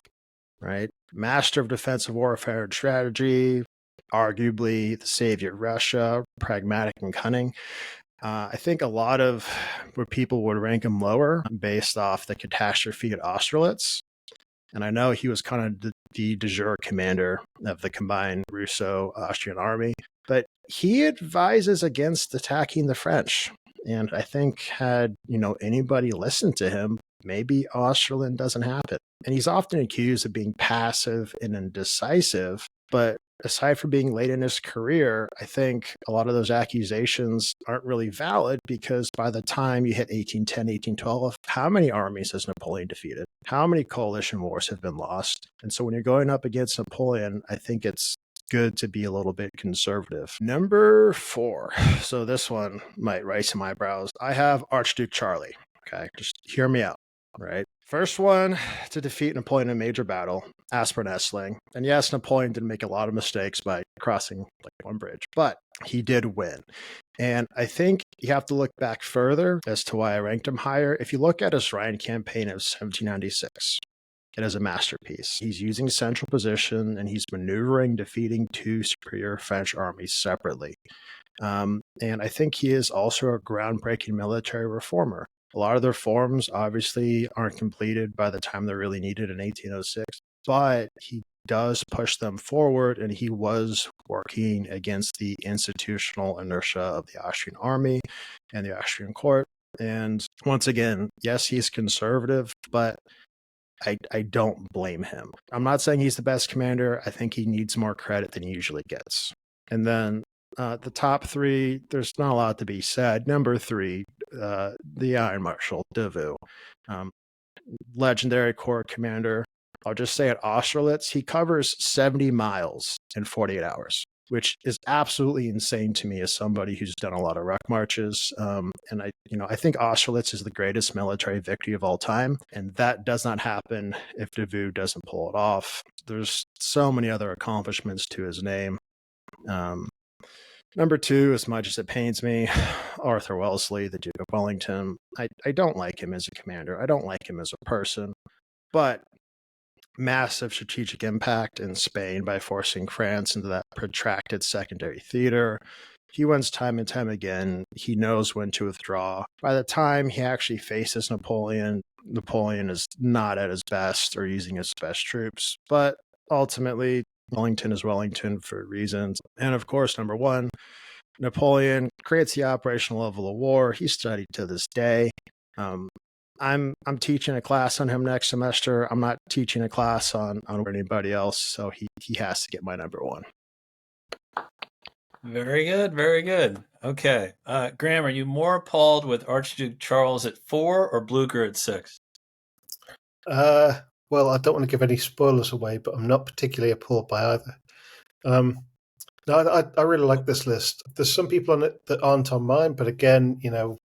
Right? Master of defensive warfare and strategy, arguably the savior of Russia, pragmatic and cunning. I think a lot of where people would rank him lower based off the catastrophe at Austerlitz. And I know he was kind of the de jure commander of the combined Russo-Austrian army, but he advises against attacking the French. And I think had, anybody listened to him, maybe Austerlitz doesn't happen. And he's often accused of being passive and indecisive, but aside from being late in his career, I think a lot of those accusations aren't really valid, because by the time you hit 1810, 1812, how many armies has Napoleon defeated? How many coalition wars have been lost? And so when you're going up against Napoleon, I think it's good to be a little bit conservative. Number 4. So this one might raise some eyebrows. I have Archduke Charlie. Okay, just hear me out. Right. First one to defeat Napoleon in a major battle, Aspern-Essling. And yes, Napoleon did make a lot of mistakes by crossing one bridge, but he did win. And I think you have to look back further as to why I ranked him higher. If you look at his Rhine campaign of 1796, it is a masterpiece. He's using central position and he's maneuvering, defeating 2 superior French armies separately. And I think he is also a groundbreaking military reformer. A lot of the reforms obviously aren't completed by the time they're really needed in 1806, but he does push them forward, and he was working against the institutional inertia of the Austrian army and the Austrian court. And once again, yes, he's conservative, but I don't blame him. I'm not saying he's the best commander. I think he needs more credit than he usually gets. And then the top 3, there's not a lot to be said. Number 3, the Iron Marshal, Davout. Legendary corps commander. I'll just say at Austerlitz, he covers 70 miles in 48 hours, which is absolutely insane to me as somebody who's done a lot of ruck marches. And I think Austerlitz is the greatest military victory of all time. And that does not happen if Davout doesn't pull it off. There's so many other accomplishments to his name. Number 2, as much as it pains me, Arthur Wellesley, the Duke of Wellington. I don't like him as a commander. I don't like him as a person, but massive strategic impact in Spain by forcing France into that protracted secondary theater. He wins time and time again. He knows when to withdraw. By the time he actually faces Napoleon, Napoleon is not at his best or using his best troops, but ultimately, Wellington is Wellington for reasons. And of course, number 1, Napoleon creates the operational level of war. He's studied to this day. I'm teaching a class on him next semester. I'm not teaching a class on anybody else, so he has to get my number one. Very good, very good. Okay. Graeme, are you more appalled with Archduke Charles at 4 or Blucher at 6? Well, I don't want to give any spoilers away, but I'm not particularly appalled by either. No, I really like this list. There's some people on it that aren't on mine, but again,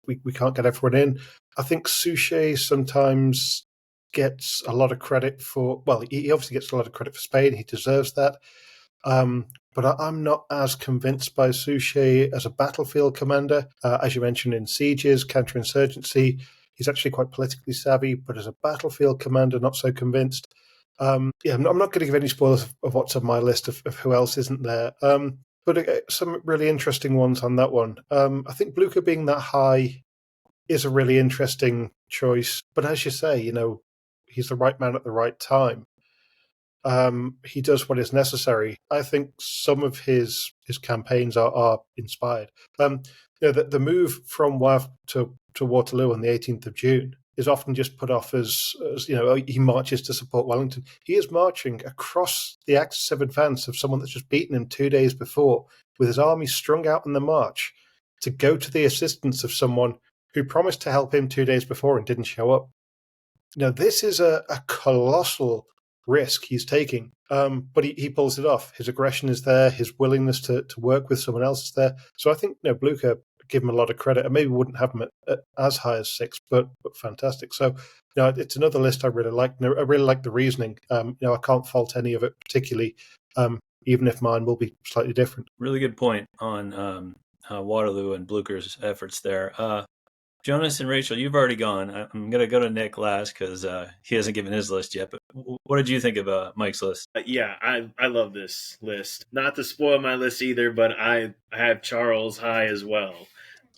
we can't get everyone in. I think Suchet sometimes gets a lot of credit for, well, he obviously gets a lot of credit for Spain. He deserves that. But I'm not as convinced by Suchet as a battlefield commander. As you mentioned, in sieges, counterinsurgency, he's actually quite politically savvy, but as a battlefield commander, not so convinced. I'm not going to give any spoilers of what's on my list of who else isn't there. But some really interesting ones on that one. I think Blucher being that high is a really interesting choice. But as you say, he's the right man at the right time. He does what is necessary. I think some of his campaigns are inspired. The move from Wavre to Waterloo on the 18th of June is often just put off as he marches to support Wellington. He is marching across the axis of advance of someone that's just beaten him 2 days before, with his army strung out on the march to go to the assistance of someone who promised to help him 2 days before and didn't show up. This is a colossal risk he's taking, but he pulls it off. His aggression is there. His willingness to work with someone else is there. So I think Blucher, give him a lot of credit. I maybe wouldn't have him at as high as 6, but fantastic. So it's another list I really like. I really like the reasoning. I can't fault any of it particularly, even if mine will be slightly different. Really good point on Waterloo and Blucher's efforts there. Jonas and Rachel, you've already gone. I'm going to go to Nick last because he hasn't given his list yet. But what did you think of Mike's list? Yeah, I love this list. Not to spoil my list either, but I have Charles high as well.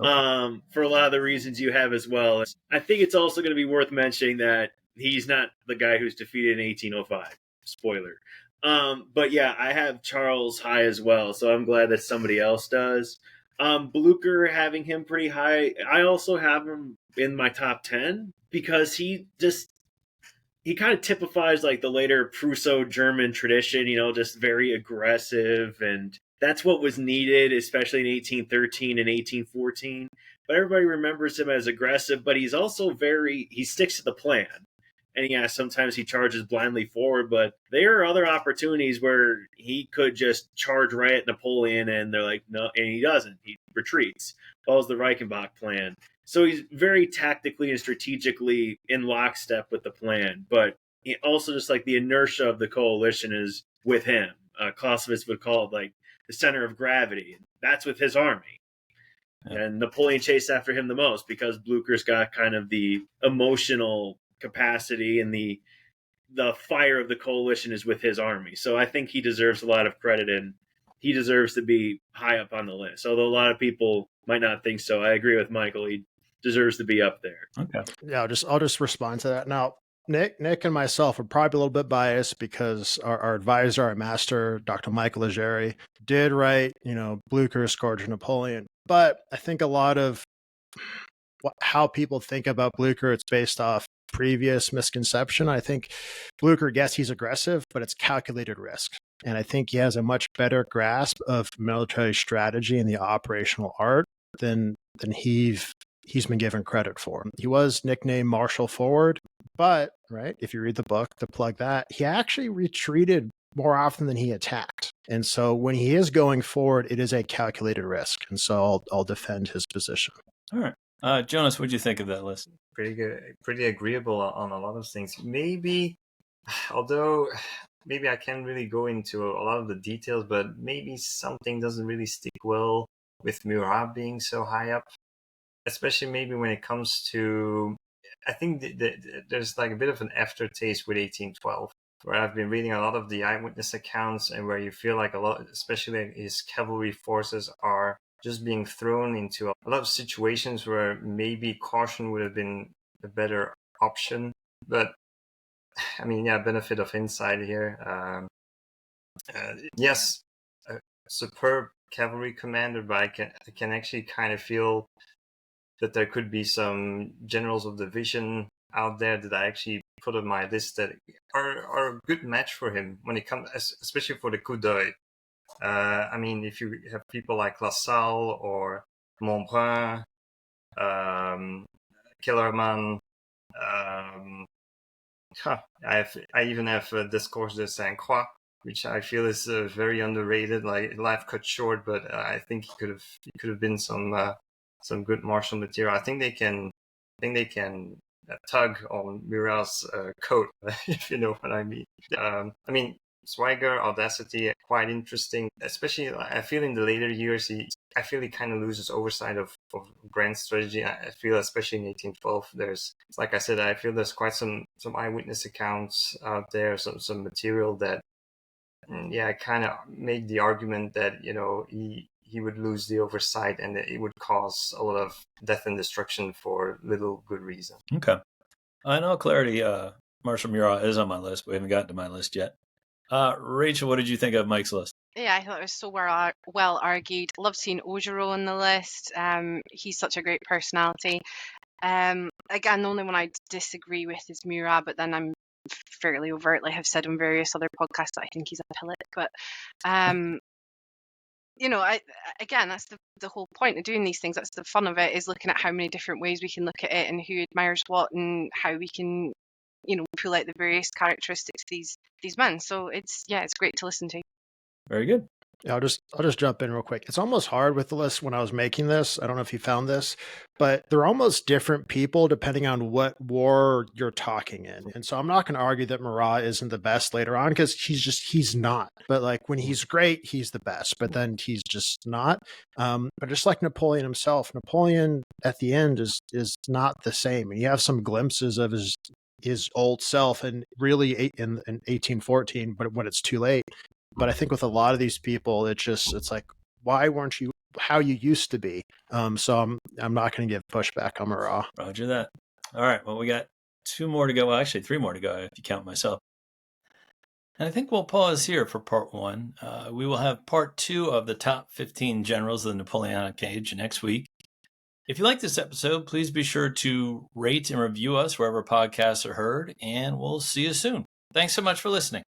Okay. For a lot of the reasons you have as well. I think it's also going to be worth mentioning that he's not the guy who's defeated in 1805. Spoiler. But yeah, I have Charles high as well, so I'm glad that somebody else does. Blucher, having him pretty high. I also have him in my top 10 because he kind of typifies like the later Prusso-German tradition, just very aggressive. And that's what was needed, especially in 1813 and 1814. But everybody remembers him as aggressive, but he's also he sticks to the plan. And yeah, sometimes he charges blindly forward, but there are other opportunities where he could just charge right at Napoleon, and they're like, no, and he doesn't. He retreats, follows the Reichenbach plan. So he's very tactically and strategically in lockstep with the plan, but he also just like the inertia of the coalition is with him. Clausewitz would call it like the center of gravity. That's with his army. Yeah. And Napoleon chased after him the most because Blucher's got kind of the emotional capacity, and the fire of the coalition is with his army. So I think he deserves a lot of credit, and he deserves to be high up on the list. Although a lot of people might not think so. I agree with Michael. He deserves to be up there. Okay. Yeah, I'll just respond to that. Now, Nick and myself are probably a little bit biased because our advisor, our master, Dr. Michael Legere, did write, Blucher, Scourge, Napoleon. But I think a lot of how people think about Blucher, it's based off previous misconception. I think Blucher, yes, he's aggressive, but it's calculated risk. And I think he has a much better grasp of military strategy and the operational art than he's been given credit for. He was nicknamed Marshal Forward, but right, if you read the book, to plug that, he actually retreated more often than he attacked. And so when he is going forward, it is a calculated risk. And so I'll defend his position. All right. Jonas, what do you think of that list? Pretty good, pretty agreeable on a lot of things. Maybe, although maybe I can't really go into a lot of the details, but maybe something doesn't really stick well with Murat being so high up, especially maybe when it comes to, I think there's like a bit of an aftertaste with 1812, where I've been reading a lot of the eyewitness accounts, and where you feel like a lot, especially his cavalry forces are just being thrown into a lot of situations where maybe caution would have been a better option. But I mean, yeah, benefit of insight here. Yes, a superb cavalry commander, but I can actually kind of feel that there could be some generals of division out there that I actually put on my list that are a good match for him when it comes, especially for the coup d'oeil. I mean, if you have people like LaSalle or Montbrun, Kellerman, I even have Discours de Sainte-Croix, which I feel is very underrated. Like, life cut short, but I think he could have been some good martial material. I think they can tug on Murat's coat, if you know what I mean. I mean, swagger, audacity, quite interesting. Especially, I feel in the later years, I feel he kind of loses oversight of grand strategy. I feel, especially in 1812, there's, like I said, I feel there's quite some eyewitness accounts out there, some material that, kind of made the argument that, you know, he would lose the oversight and it would cause a lot of death and destruction for little good reason. Okay. In all clarity, Marshal Murat is on my list. We haven't gotten to my list yet. Rachel, what did you think of Mike's list? Yeah, I thought it was so well argued. Love seeing Augereau on the list. He's such a great personality. Again, the only one I disagree with is Murat, but then I'm fairly overtly have said on various other podcasts that I think he's a pillock. But again, that's the whole point of doing these things. That's the fun of it, is looking at how many different ways we can look at it and who admires what and how we can, pull out the various characteristics of these men. So it's great to listen to. Very good. Yeah, I'll just jump in real quick. It's almost hard with the list when I was making this. I don't know if you found this, but they're almost different people depending on what war you're talking in. And so I'm not going to argue that Murat isn't the best later on, because he's not. But like when he's great, he's the best. But then he's just not. But just like Napoleon himself, Napoleon at the end is not the same. And you have some glimpses of his old self, and really in 1814, but when it's too late. But I think with a lot of these people, it's like, why weren't you how you used to be? So I'm not going to give pushback on Murat. Roger that. All right. Well, we got 2 more to go. Well, actually, 3 more to go if you count myself. And I think we'll pause here for part 1. We will have part 2 of the top 15 generals of the Napoleonic Age next week. If you like this episode, please be sure to rate and review us wherever podcasts are heard, and we'll see you soon. Thanks so much for listening.